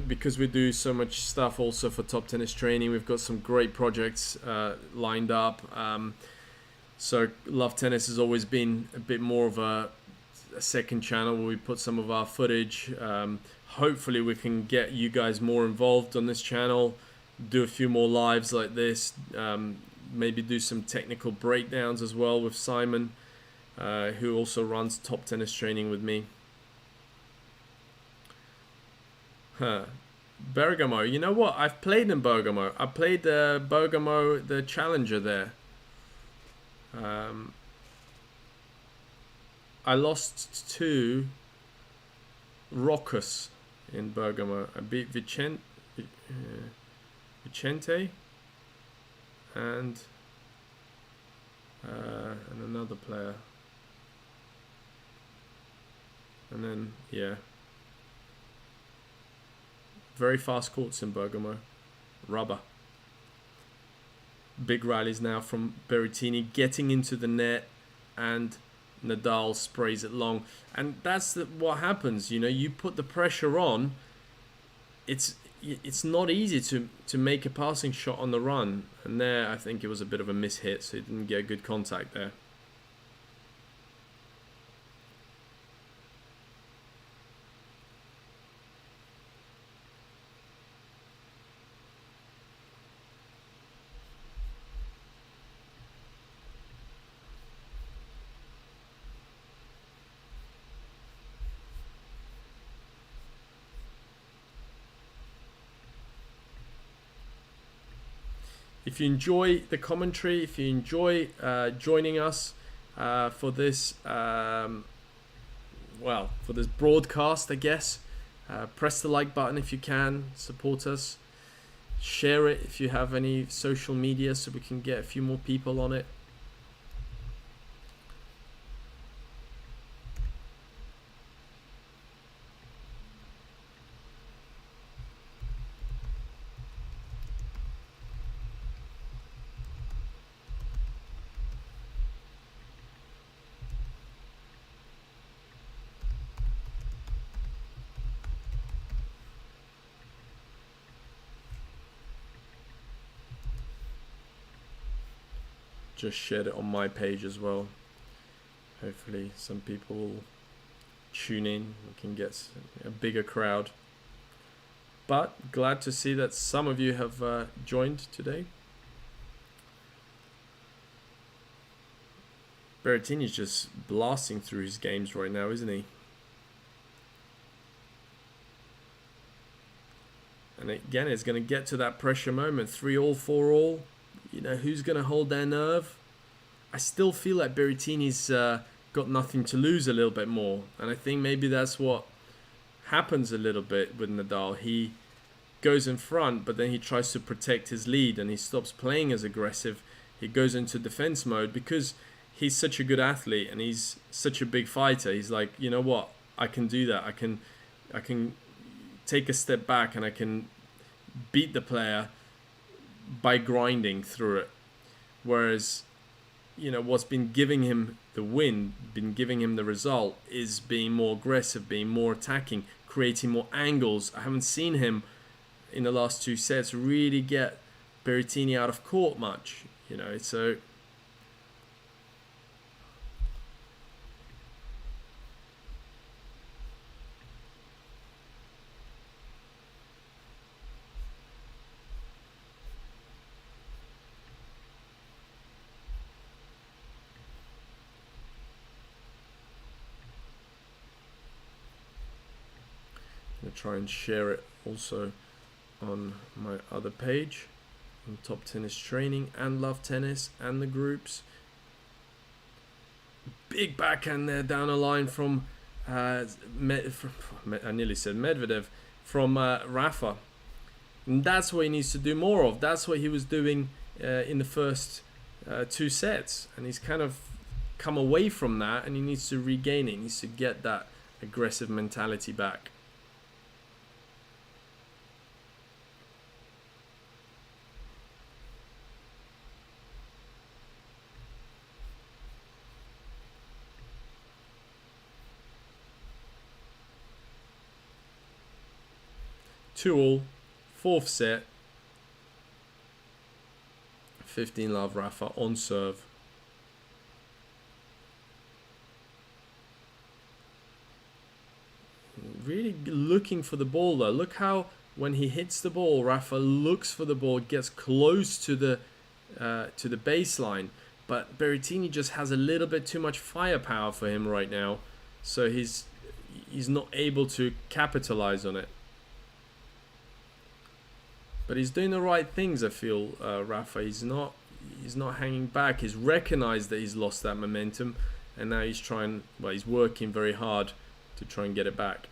because we do so much stuff also for Top Tennis Training, we've got some great projects lined up. So Love Tennis has always been a bit more of a second channel where we put some of our footage. Hopefully we can get you guys more involved on this channel, do a few more lives like this, maybe do some technical breakdowns as well with Simon, who also runs Top Tennis Training with me. Bergamo. You know what? I've played in Bergamo. I played Bergamo, the Challenger there. I lost to Rockus in Bergamo. I beat Vicente and another player. And then, yeah. Very fast courts in Bergamo. Rubber. Big rallies now from Berrettini, getting into the net, and Nadal sprays it long. And that's what happens. You know, you put the pressure on. It's not easy to make a passing shot on the run. And there, I think it was a bit of a mishit, so he didn't get good contact there. If you enjoy the commentary, if you enjoy joining us for this, for this broadcast, I guess, press the like button if you can, support us. Share it if you have any social media so we can get a few more people on it. Just shared it on my page as well. Hopefully some people will tune in. We can get a bigger crowd. But glad to see that some of you have joined today. Berrettini's just blasting through his games right now, isn't he? And again, it's going to get to that pressure moment. 3-all, 4-all. You know, who's going to hold their nerve? I still feel like Berrettini's got nothing to lose a little bit more. And I think maybe that's what happens a little bit with Nadal. He goes in front, but then he tries to protect his lead and he stops playing as aggressive. He goes into defense mode because he's such a good athlete and he's such a big fighter. He's like, you know what? I can do that. I can take a step back and I can beat the player by grinding through it. Whereas, you know, what's been giving him the win, been giving him the result, is being more aggressive, being more attacking, creating more angles. I haven't seen him in the last two sets really get Berrettini out of court much, you know, so... I'm going to try and share it also on my other page, on Top Tennis Training and Love Tennis and the groups. Big backhand there down the line from, I nearly said Medvedev, from Rafa. And that's what he needs to do more of. That's what he was doing in the first two sets. And he's kind of come away from that and he needs to regain it. He needs to get that aggressive mentality back. Two all, fourth set, 15-love Rafa on serve. Really looking for the ball though. Look how when he hits the ball, Rafa looks for the ball, gets close to the baseline. But Berrettini just has a little bit too much firepower for him right now, so he's not able to capitalize on it. But he's doing the right things, I feel, Rafa. He's not hanging back. He's recognized that he's lost that momentum, and now he's trying, well, he's working very hard to try and get it back.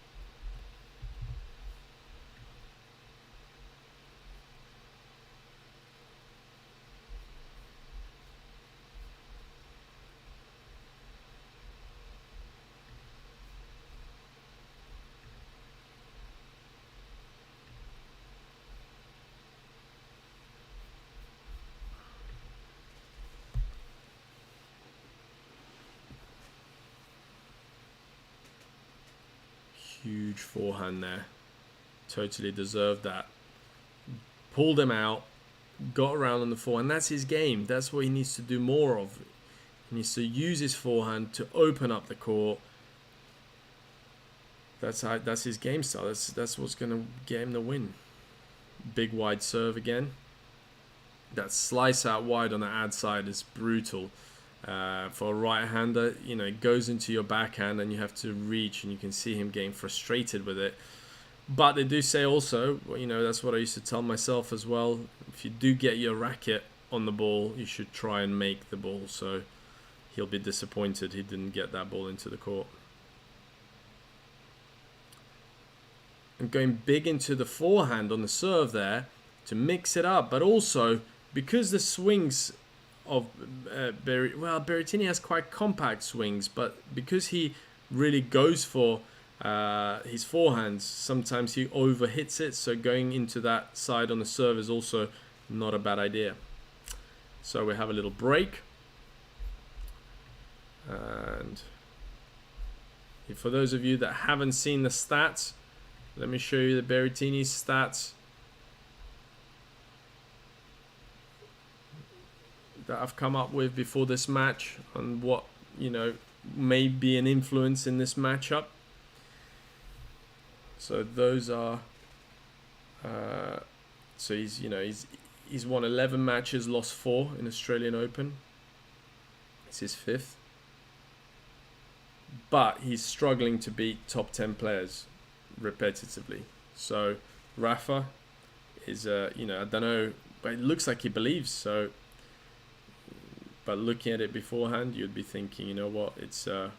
Huge forehand there. Totally deserved that. Pulled him out, got around on the forehand. That's his game. That's what he needs to do more of. He needs to use his forehand to open up the court. That's his game style. That's what's going to get him the win. Big wide serve again. That slice out wide on the ad side is brutal. For a right-hander, you know, it goes into your backhand and you have to reach, and you can see him getting frustrated with it. But they do say also, you know, that's what I used to tell myself as well, if you do get your racket on the ball, you should try and make the ball. So he'll be disappointed he didn't get that ball into the court. And going big into the forehand on the serve there to mix it up, but also because the swings of Berrettini has quite compact swings, but because he really goes for his forehands, sometimes he overhits it, so going into that side on the serve is also not a bad idea. So we have a little break, and for those of you that haven't seen the stats, let me show you the Berrettini stats that I've come up with before this match on what, you know, may be an influence in this matchup. So those are so he's won 11 matches, lost 4 in Australian Open. It's his 5th, but he's struggling to beat top 10 players repetitively. So Rafa is you know, I don't know, but it looks like he believes so. But looking at it beforehand, you'd be thinking, you know what, it's going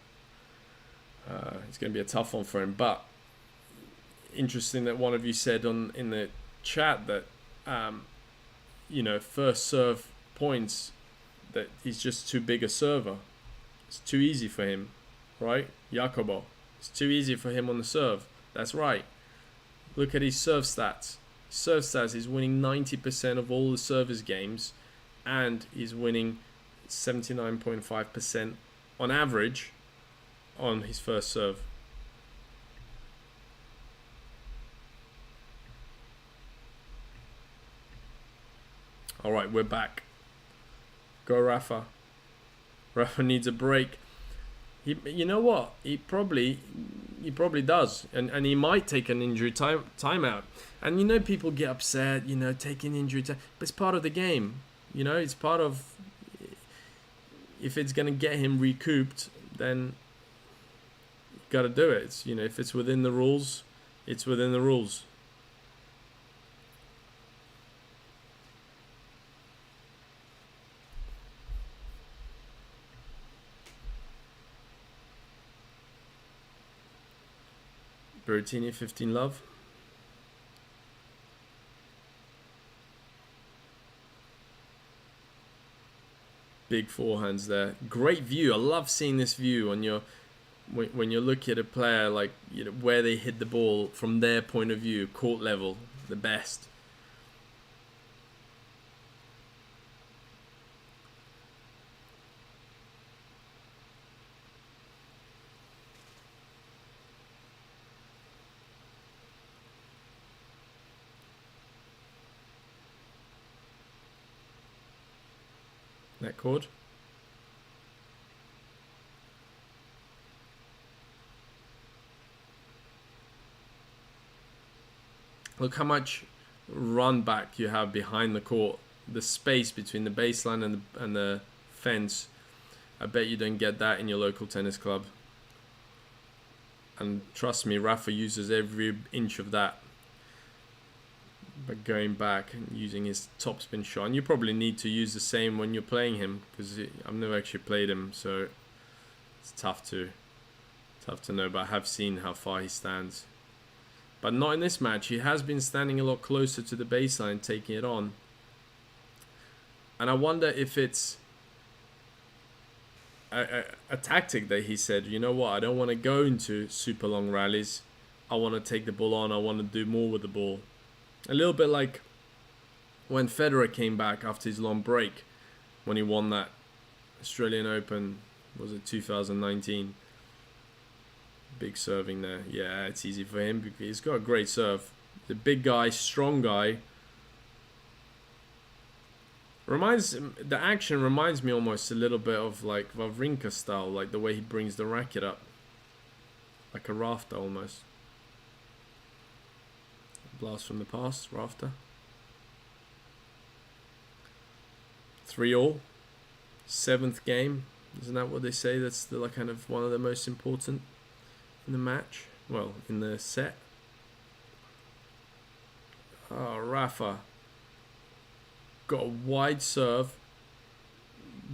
to be a tough one for him. But interesting that one of you said in the chat that you know, first serve points, that he's just too big a server. It's too easy for him, right? Jacobo, it's too easy for him on the serve. That's right. Look at his serve stats. Serve stats, he's winning 90% of all the servers games, and he's winning 79.5% on average on his first serve. All right, we're back. Go Rafa. Rafa needs a break. You know what? He probably does, and he might take an injury timeout. And you know, people get upset, you know, taking injury time, but it's part of the game. You know, it's part of. If it's gonna get him recouped, then you got to do it. It's, you know, if it's within the rules, it's within the rules. Berrettini 15 love. Big forehands there. Great view. I love seeing this view on your when you're looking at a player, like, you know, where they hit the ball from their point of view, court level, the best. That chord. Look how much run back you have behind the court. The space between the baseline and the fence. I bet you don't get that in your local tennis club. And trust me, Rafa uses every inch of that. but going back and using his topspin shot. And you probably need to use the same when you're playing him, because I've never actually played him, so it's tough to know. But I have seen how far he stands. But not in this match. He has been standing a lot closer to the baseline, taking it on. And I wonder if it's a tactic that he said, you know what, I don't want to go into super long rallies. I want to take the ball on. I want to do more with the ball. A little bit like when Federer came back after his long break, when he won that Australian Open, was it 2019? Big serving there. Yeah, it's easy for him because he's got a great serve. The big guy, strong guy. The action reminds me almost a little bit of like Wawrinka style, like the way he brings the racket up, like a rafter almost. Blast from the past, rafter. 3-all, 7th game. Isn't that what they say? That's the like kind of one of the most important in the match. Well, in the set. Oh, Rafa. Got a wide serve,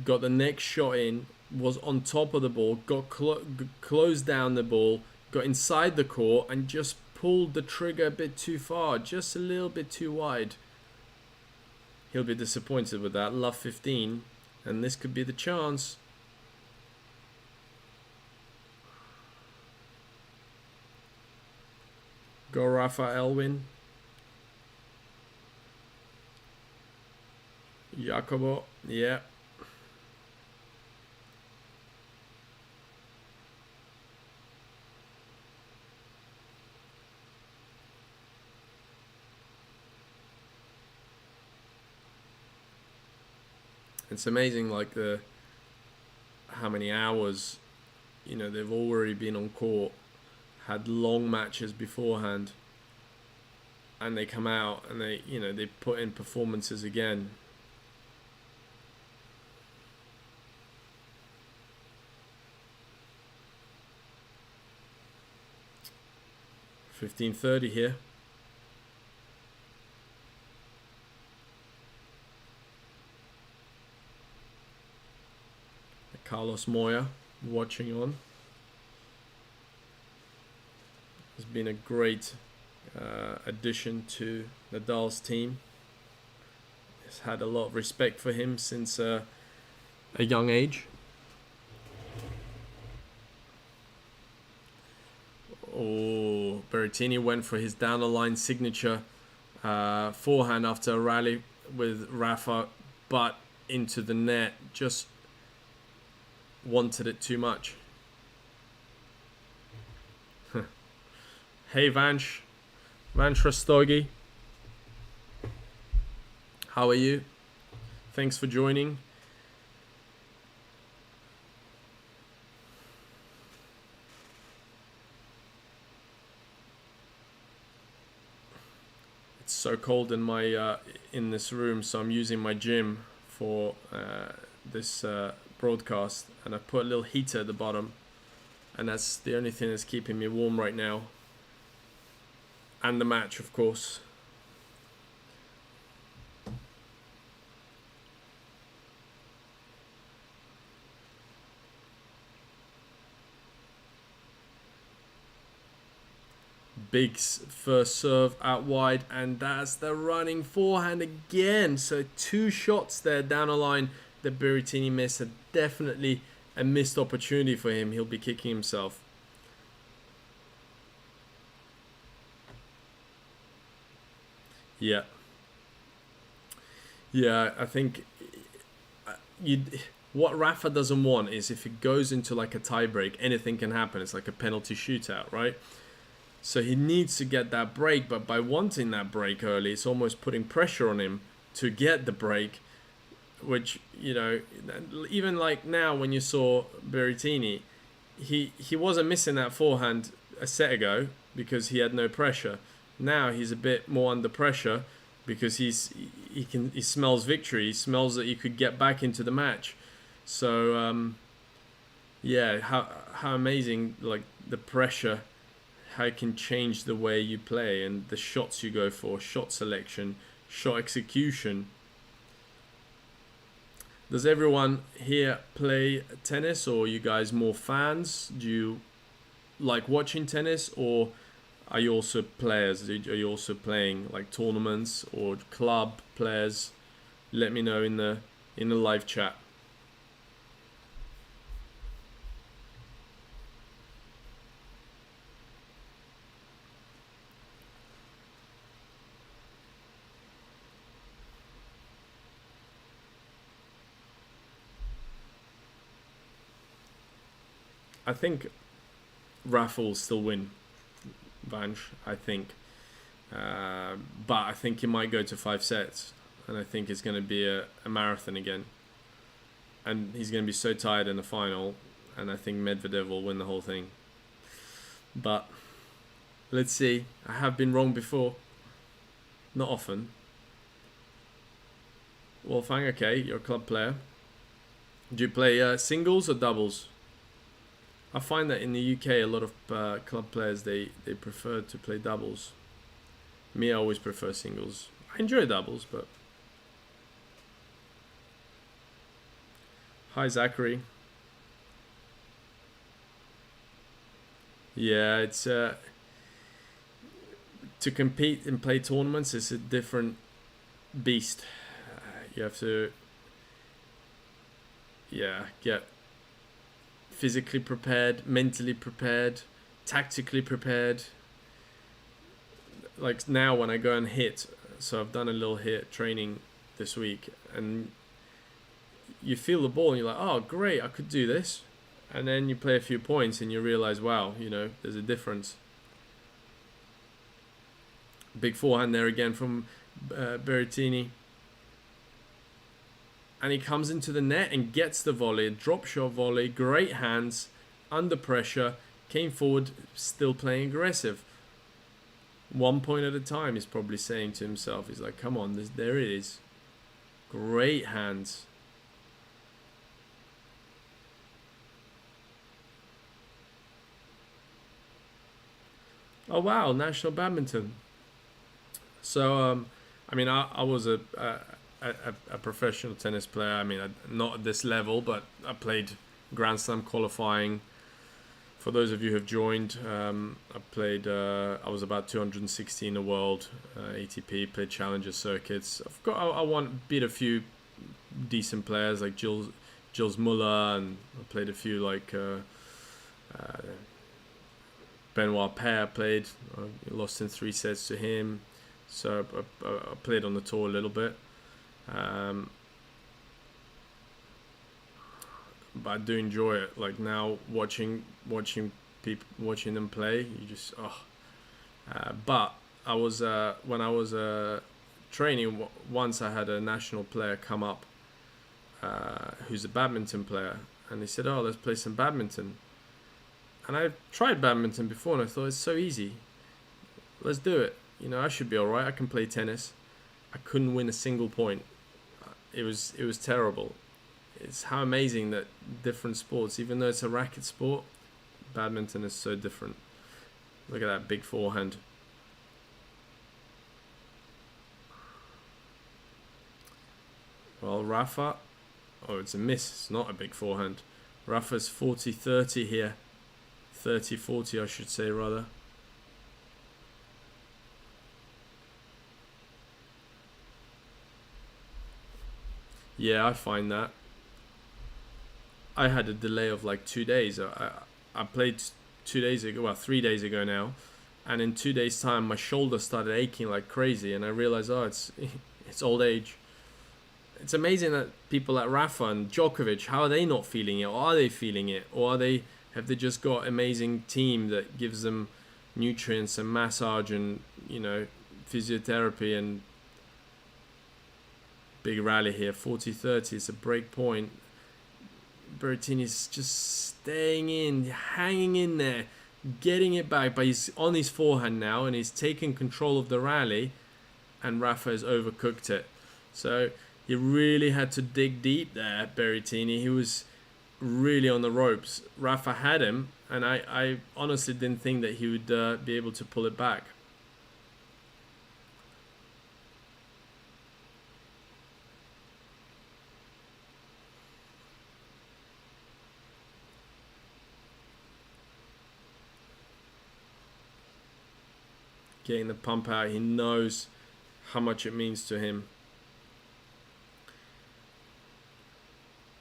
got the next shot in, was on top of the ball, got closed down the ball, got inside the court and just pulled the trigger a bit too far, just a little bit too wide. He'll be disappointed with that. Love 15, and this could be the chance. Go Rafael win. Jacobo, yeah. It's amazing, like how many hours, they've already been on court, had long matches beforehand, and they come out and they put in performances again. 15:30 here. Carlos Moya watching on. Has been a great addition to Nadal's team. Has had a lot of respect for him since a young age. Oh, Berrettini went for his down the line signature forehand after a rally with Rafa, but into the net. Just wanted it too much. Hey Vansh Rastogi, how are you? Thanks for joining. It's so cold in my in this room, so I'm using my gym for this broadcast, and I put a little heater at the bottom, and that's the only thing that's keeping me warm right now. And the match, of course. Big's first serve out wide, and that's the running forehand again. So 2 shots there down the line that Berrettini missed. Definitely a missed opportunity for him. He'll be kicking himself. Yeah, I think what Rafa doesn't want is if it goes into like a tiebreak, anything can happen. It's like a penalty shootout, right? So he needs to get that break, but by wanting that break early, it's almost putting pressure on him to get the break, which, even like now when you saw Berrettini, he wasn't missing that forehand a set ago because he had no pressure. Now he's a bit more under pressure because he smells victory. He smells that he could get back into the match. So yeah, how amazing, like the pressure how it can change the way you play and the shots you go for, shot selection, shot execution. Does everyone here play tennis, or are you guys more fans? Do you like watching tennis, or are you also players? Are you also playing like tournaments or club players? Let me know in the live chat. I think Rafa will still win, Vange, I think. But I think he might go to 5 sets. And I think it's going to be a marathon again. And he's going to be so tired in the final. And I think Medvedev will win the whole thing. But let's see. I have been wrong before. Not often. Wolfgang, okay, you're a club player. Do you play singles or doubles? I find that in the UK, a lot of club players, they prefer to play doubles. Me, I always prefer singles. I enjoy doubles, but... Hi, Zachary. Yeah, it's... to compete and play tournaments, it's a different beast. You have to... get physically prepared, mentally prepared, tactically prepared. Like now when I go and hit, so I've done a little hit training this week, and you feel the ball and you're like, oh great, I could do this. And then you play a few points and you realize, wow, there's a difference. Big forehand there again from Berrettini. And he comes into the net and gets the volley, drop shot volley, great hands, under pressure, came forward, still playing aggressive. 1 point at a time, he's probably saying to himself. He's like, come on, there it is. Great hands. Oh wow, national badminton. So, I was a professional tennis player. I mean, not at this level, but I played Grand Slam qualifying. For those of you who have joined, I played. I was about 216 in the world, ATP. Played challenger circuits. I beat a few decent players like Jules Muller, and I played a few like Benoit Paire. Played. I lost in 3 sets to him. So I played on the tour a little bit. But I do enjoy it. Like now, watching them play, you just but I was when I was training. Once I had a national player come up, who's a badminton player, and he said, "Oh, let's play some badminton." And I tried badminton before, and I thought it's so easy. Let's do it. I should be all right. I can play tennis. I couldn't win a single point. It was terrible. It's how amazing that different sports, even though it's a racket sport, badminton is so different. Look at that big forehand. Well, Rafa, it's a miss. It's not a big forehand. Rafa's 40-30 here. 30-40, I should say, rather. Yeah, I find that. I had a delay of like 2 days. I played 2 days ago, well, 3 days ago now, and in 2 days' time, my shoulder started aching like crazy, and I realized, it's old age. It's amazing that people like Rafa and Djokovic, how are they not feeling it? Or are they feeling it? Or have they just got an amazing team that gives them nutrients and massage and, physiotherapy and big rally here, 40-30. It's a break point. Berrettini's just staying in, hanging in there, getting it back, but he's on his forehand now and he's taken control of the rally, and Rafa has overcooked it. So he really had to dig deep there, Berrettini. He was really on the ropes. Rafa had him, and I honestly didn't think that he would be able to pull it back. Getting the pump out, he knows how much it means to him.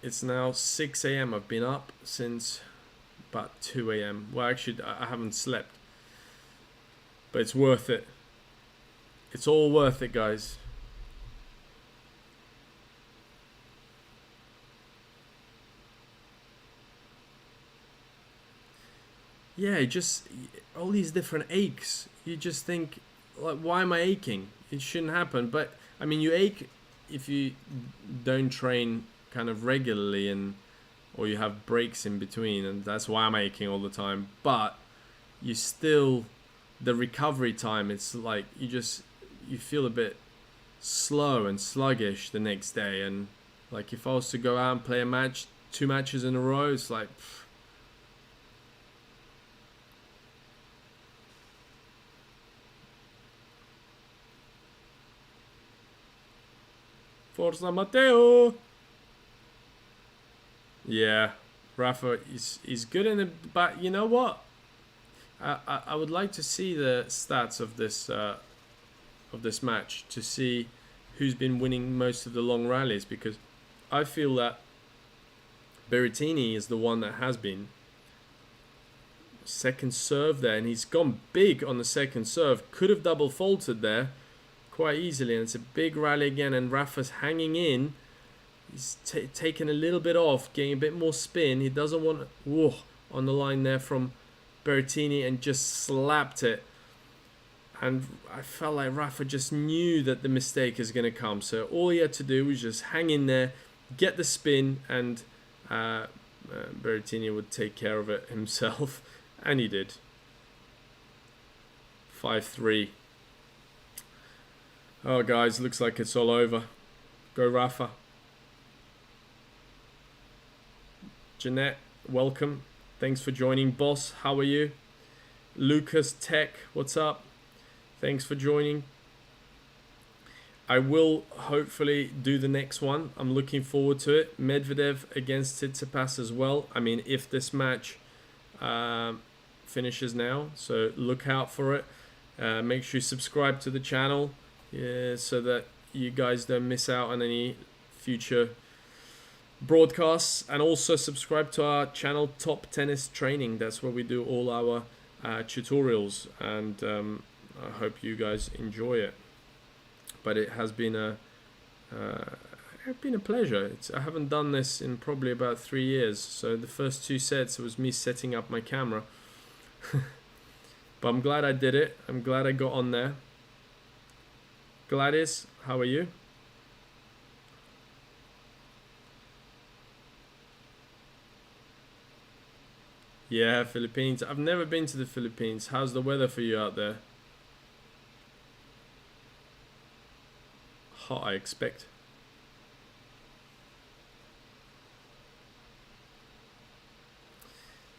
It's now 6 a.m. I've been up since about 2 a.m. Well, actually, I haven't slept. But it's worth it. It's all worth it, guys. Yeah, just all these different aches. You just think, like, why am I aching? It shouldn't happen. But, I mean, you ache if you don't train kind of regularly, and or you have breaks in between, and that's why I'm aching all the time. But you still, the recovery time, it's like you feel a bit slow and sluggish the next day. And like if I was to go out and play a match, 2 matches in a row, it's like Forza Matteo. Yeah, Rafa is good in it, but you know what? I would like to see the stats of this match to see who's been winning most of the long rallies, because I feel that Berrettini is the one that has been. Second serve there, and he's gone big on the second serve. Could have double faulted there quite easily, and it's a big rally again, and Rafa's hanging in. He's taken a little bit off, getting a bit more spin. He doesn't want on the line there from Berrettini, and just slapped it. And I felt like Rafa just knew that the mistake is going to come. So all he had to do was just hang in there, get the spin, and Berrettini would take care of it himself. And he did. 5-3. Oh, guys, looks like it's all over. Go Rafa. Jeanette, welcome. Thanks for joining. Boss, how are you? Lucas Tech, what's up? Thanks for joining. I will hopefully do the next one. I'm looking forward to it. Medvedev against Tsitsipas as well. I mean, if this match finishes now, so look out for it. Make sure you subscribe to the channel so that you guys don't miss out on any future broadcasts, and also subscribe to our channel Top Tennis Training. That's where we do all our tutorials, and I hope you guys enjoy it. But it has been a pleasure. I haven't done this in probably about 3 years. So the first 2 sets, it was me setting up my camera. But I'm glad I did it. I'm glad I got on there. Gladys, how are you? Yeah, Philippines. I've never been to the Philippines. How's the weather for you out there? Hot, I expect.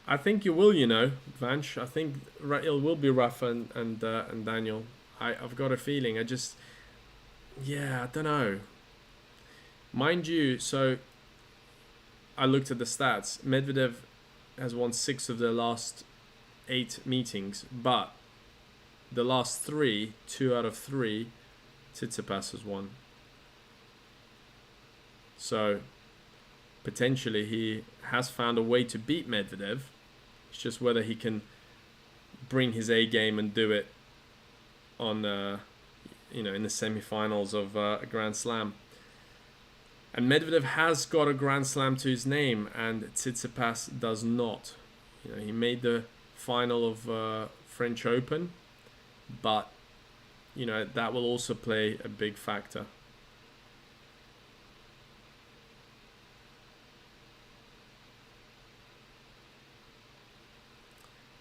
I think you will, Vanch. I think it will be Rafa and Daniel. I've got a feeling. I don't know. Mind you, so I looked at the stats. Medvedev has won 6 of the last 8 meetings, but the last 3, 2 out of 3, Tsitsipas has won. So potentially he has found a way to beat Medvedev. It's just whether he can bring his A game and do it on, in the semi-finals of a Grand Slam. And Medvedev has got a Grand Slam to his name, and Tsitsipas does not. He made the final of French Open, but that will also play a big factor.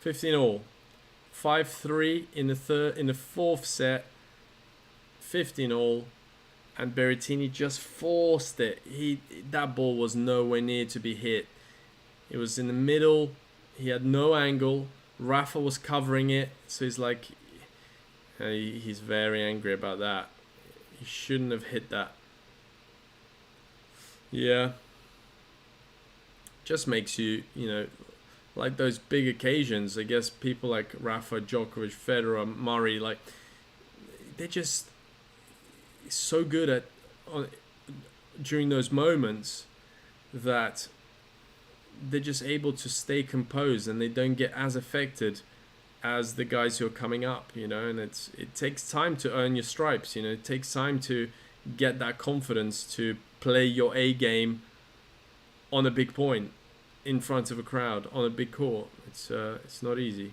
(15-all), 5-3 in the fourth set. 15-all. And Berrettini just forced it. That ball was nowhere near to be hit. It was in the middle. He had no angle. Rafa was covering it, so he's like, he's very angry about that. He shouldn't have hit that. Yeah. Just makes you, like those big occasions. I guess people like Rafa, Djokovic, Federer, Murray, like they're just so good at during those moments that they're just able to stay composed and they don't get as affected as the guys who are coming up, and it takes time to earn your stripes, it takes time to get that confidence to play your A game on a big point in front of a crowd on a big court. It's not easy.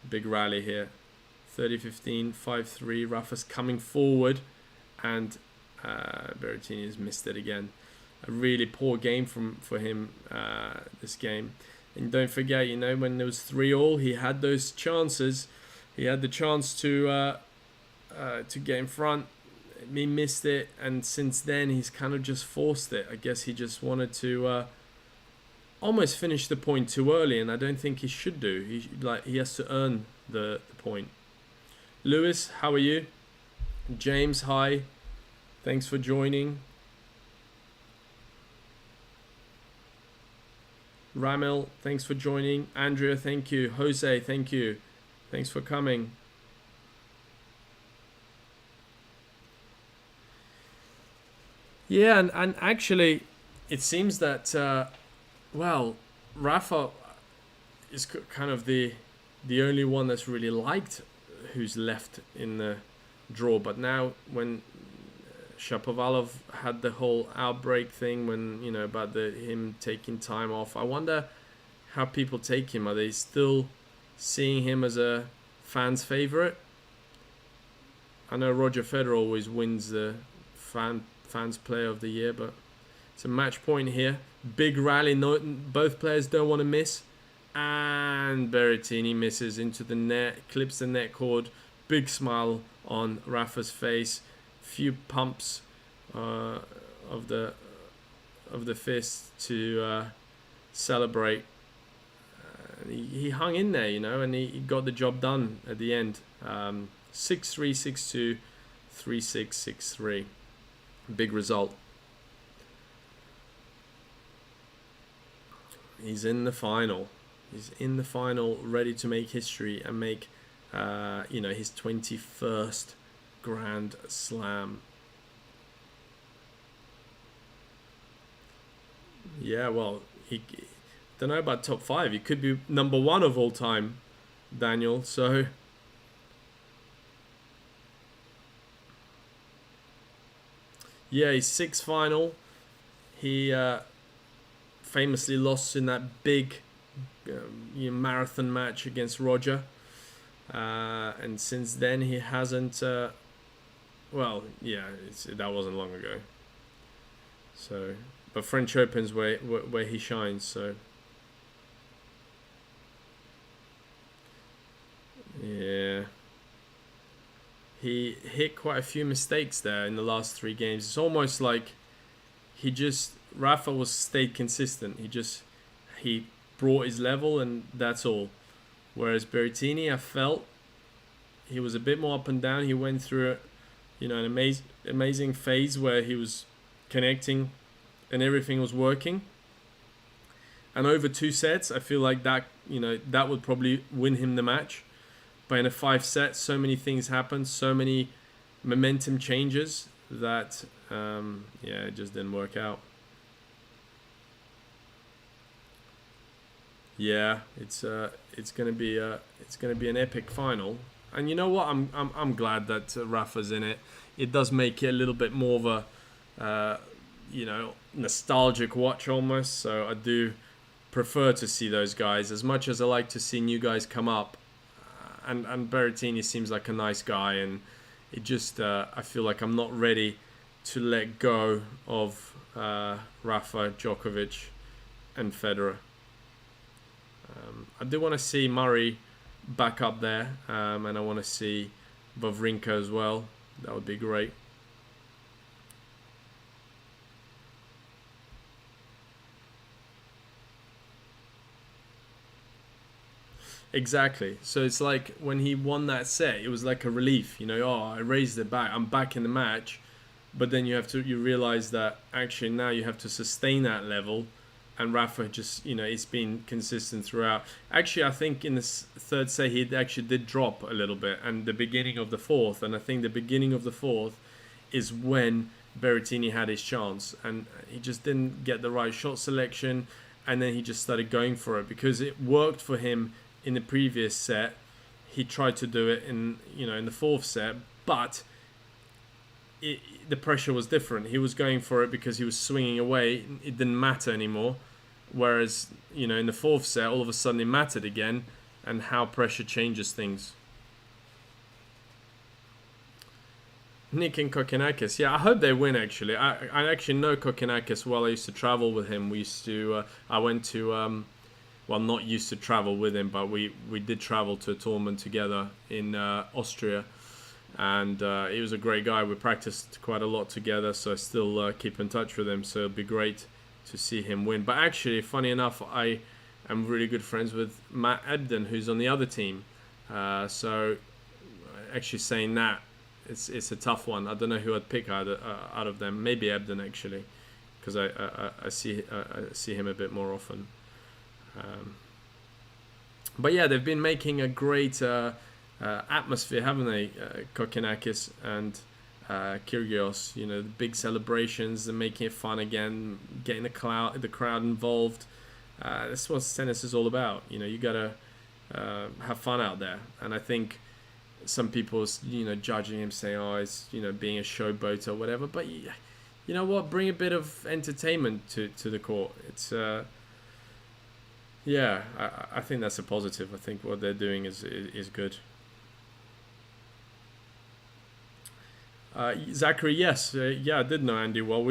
Big rally here. 30-15, 5-3. Rafa's coming forward and Berrettini has missed it again. A really poor game for him this game. And don't forget, when there was 3-all, he had those chances. He had the chance to get in front. He missed it, and since then he's kind of just forced it. I guess he just wanted to almost finish the point too early, and I don't think he should do. He has to earn the point. Lewis, how are you? James, hi. Thanks for joining. Ramil, thanks for joining. Andrea, thank you. Jose, thank you. Thanks for coming. Yeah, and actually, it seems that, Rafa is kind of the only one that's really liked who's left in the draw. But now when Shapovalov had the whole outbreak thing, when, about him taking time off, I wonder how people take him. Are they still seeing him as a fan's favorite? I know Roger Federer always wins the fans player of the year, but it's a match point here. Big rally. Both players don't want to miss. And Berrettini misses into the net, clips the net cord. Big smile on Rafa's face. Few pumps of the fist to celebrate. He hung in there, and he got the job done at the end. 6-3, 6-2, 3-6, 6-3. Big result. He's in the final. He's in the final, ready to make history and make, his 21st Grand Slam. Yeah, well, he don't know about top 5. He could be number 1 of all time, Daniel. So yeah, his 6th final. He famously lost in that big marathon match against Roger. And since then he hasn't... that wasn't long ago. So, but French Open's where he shines, so... Yeah. He hit quite a few mistakes there in the last 3 games. It's almost like Rafa stayed consistent. He brought his level and that's all. Whereas Berrettini, I felt he was a bit more up and down. He went through an amazing phase where he was connecting and everything was working. And over 2 sets, I feel like that would probably win him the match. But in a 5 sets, so many things happen, so many momentum changes that it just didn't work out. Yeah, it's gonna be an epic final, and you know what? I'm glad that Rafa's in it. It does make it a little bit more of a nostalgic watch almost. So I do prefer to see those guys as much as I like to see new guys come up. And Berrettini seems like a nice guy, and it just I feel like I'm not ready to let go of Rafa, Djokovic, and Federer. I do want to see Murray back up there, and I want to see Wawrinka as well. That would be great. Exactly. So it's like when he won that set, it was like a relief. Oh, I raised it back. I'm back in the match. But then you realize that actually now you have to sustain that level, and Rafa just it's been consistent throughout. Actually, I think in this third set he actually did drop a little bit, and the beginning of the fourth, and I think the beginning of the fourth is when Berrettini had his chance, and he just didn't get the right shot selection, and then he just started going for it because it worked for him in the previous set. He tried to do it in the fourth set, but the pressure was different. He was going for it because he was swinging away. It didn't matter anymore. Whereas, in the fourth set, all of a sudden it mattered again, and how pressure changes things. Nick and Kokkinakis. Yeah, I hope they win, actually. I actually know Kokkinakis well. I used to travel with him. I went to, not used to travel with him, but we did travel to a tournament together in Austria. And he was a great guy. We practiced quite a lot together, so I still keep in touch with him. So it'd be great to see him win. But actually, funny enough, I am really good friends with Matt Ebden, who's on the other team. So actually saying that, it's a tough one. I don't know who I'd pick out of them. Maybe Ebden, actually, because I see him a bit more often. But yeah, they've been making a great atmosphere, haven't they? Kokkinakis and Kyrgios. The big celebrations, they're making it fun again, getting the crowd involved. That's what tennis is all about. You gotta have fun out there. And I think some people, judging him, saying, "Oh, it's being a showboat or whatever." But you know what? Bring a bit of entertainment to the court. It's I think that's a positive. I think what they're doing is good. Zachary, yes, I did know Andy well.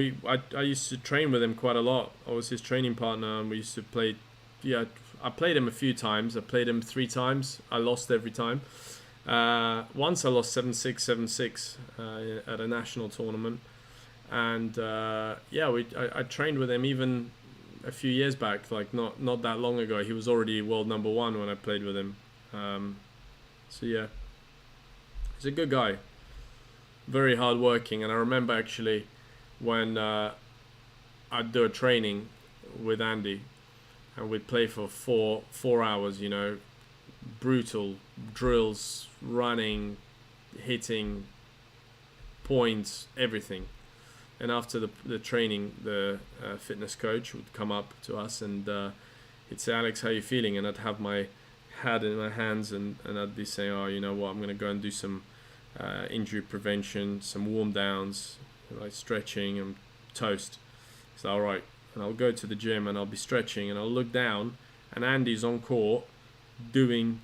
I used to train with him quite a lot. I was his training partner, and we used to play. Yeah, I played him a few times. I played him 3 times. I lost every time. Once I lost 7-6, 7-6 at a national tournament, and I trained with him even a few years back, like not that long ago. He was already world number 1 when I played with him. So yeah, he's a good guy. Very hard working, and I remember actually when I'd do a training with Andy, and we'd play for four hours. Brutal drills, running, hitting, points, everything. And after the training, the fitness coach would come up to us and he'd say, "Alex, how you feeling?" And I'd have my hat in my hands and I'd be saying, "Oh, you know what? I'm going to go and do some injury prevention, some warm downs, like stretching and toast." So all right, and I'll go to the gym and I'll be stretching and I'll look down and Andy's on court doing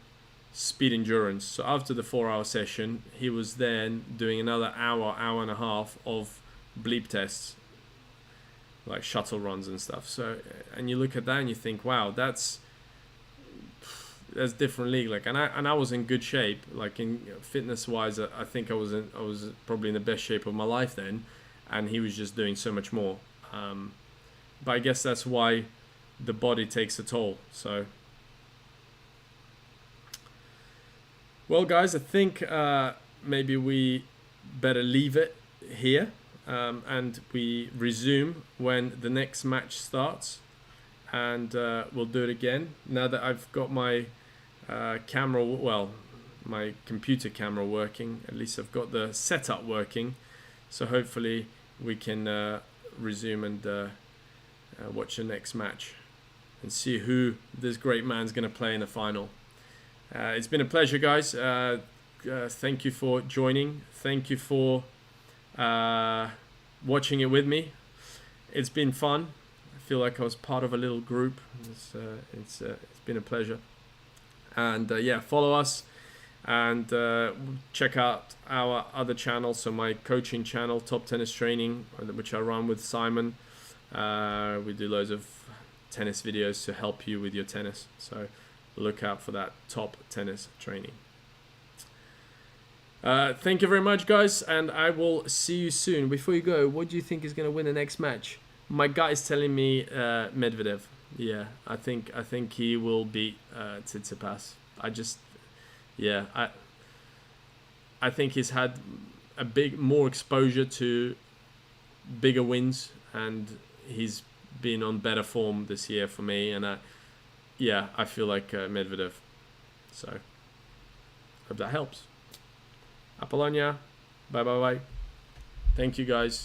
speed endurance. So after the 4-hour session, he was then doing another hour and a half of bleep tests, like shuttle runs and stuff. So, and you look at that and you think, wow, that's different league. Like, and I was in good shape, like in fitness wise. I think I was probably in the best shape of my life then, and he was just doing so much more. But I guess that's why the body takes a toll. So, well, guys, I think maybe we better leave it here, and we resume when the next match starts, and we'll do it again now that I've got my my computer camera working. At least I've got the setup working, so hopefully we can resume and watch the next match and see who this great man's going to play in the final. It's been a pleasure, guys. Thank you for joining. Thank you for watching it with me. It's been fun. I feel like I was part of a little group. It's been a pleasure. And follow us and check out our other channels. So my coaching channel, Top Tennis Training, which I run with Simon. We do loads of tennis videos to help you with your tennis. So look out for that, Top Tennis Training. Thank you very much, guys, and I will see you soon. Before you go, what do you think is going to win the next match? My gut is telling me Medvedev. Yeah, I think he will beat Tsitsipas. yeah, I think he's had more exposure to bigger wins, and he's been on better form this year for me. And I feel like Medvedev. So hope that helps. Apollonia, bye. Thank you guys.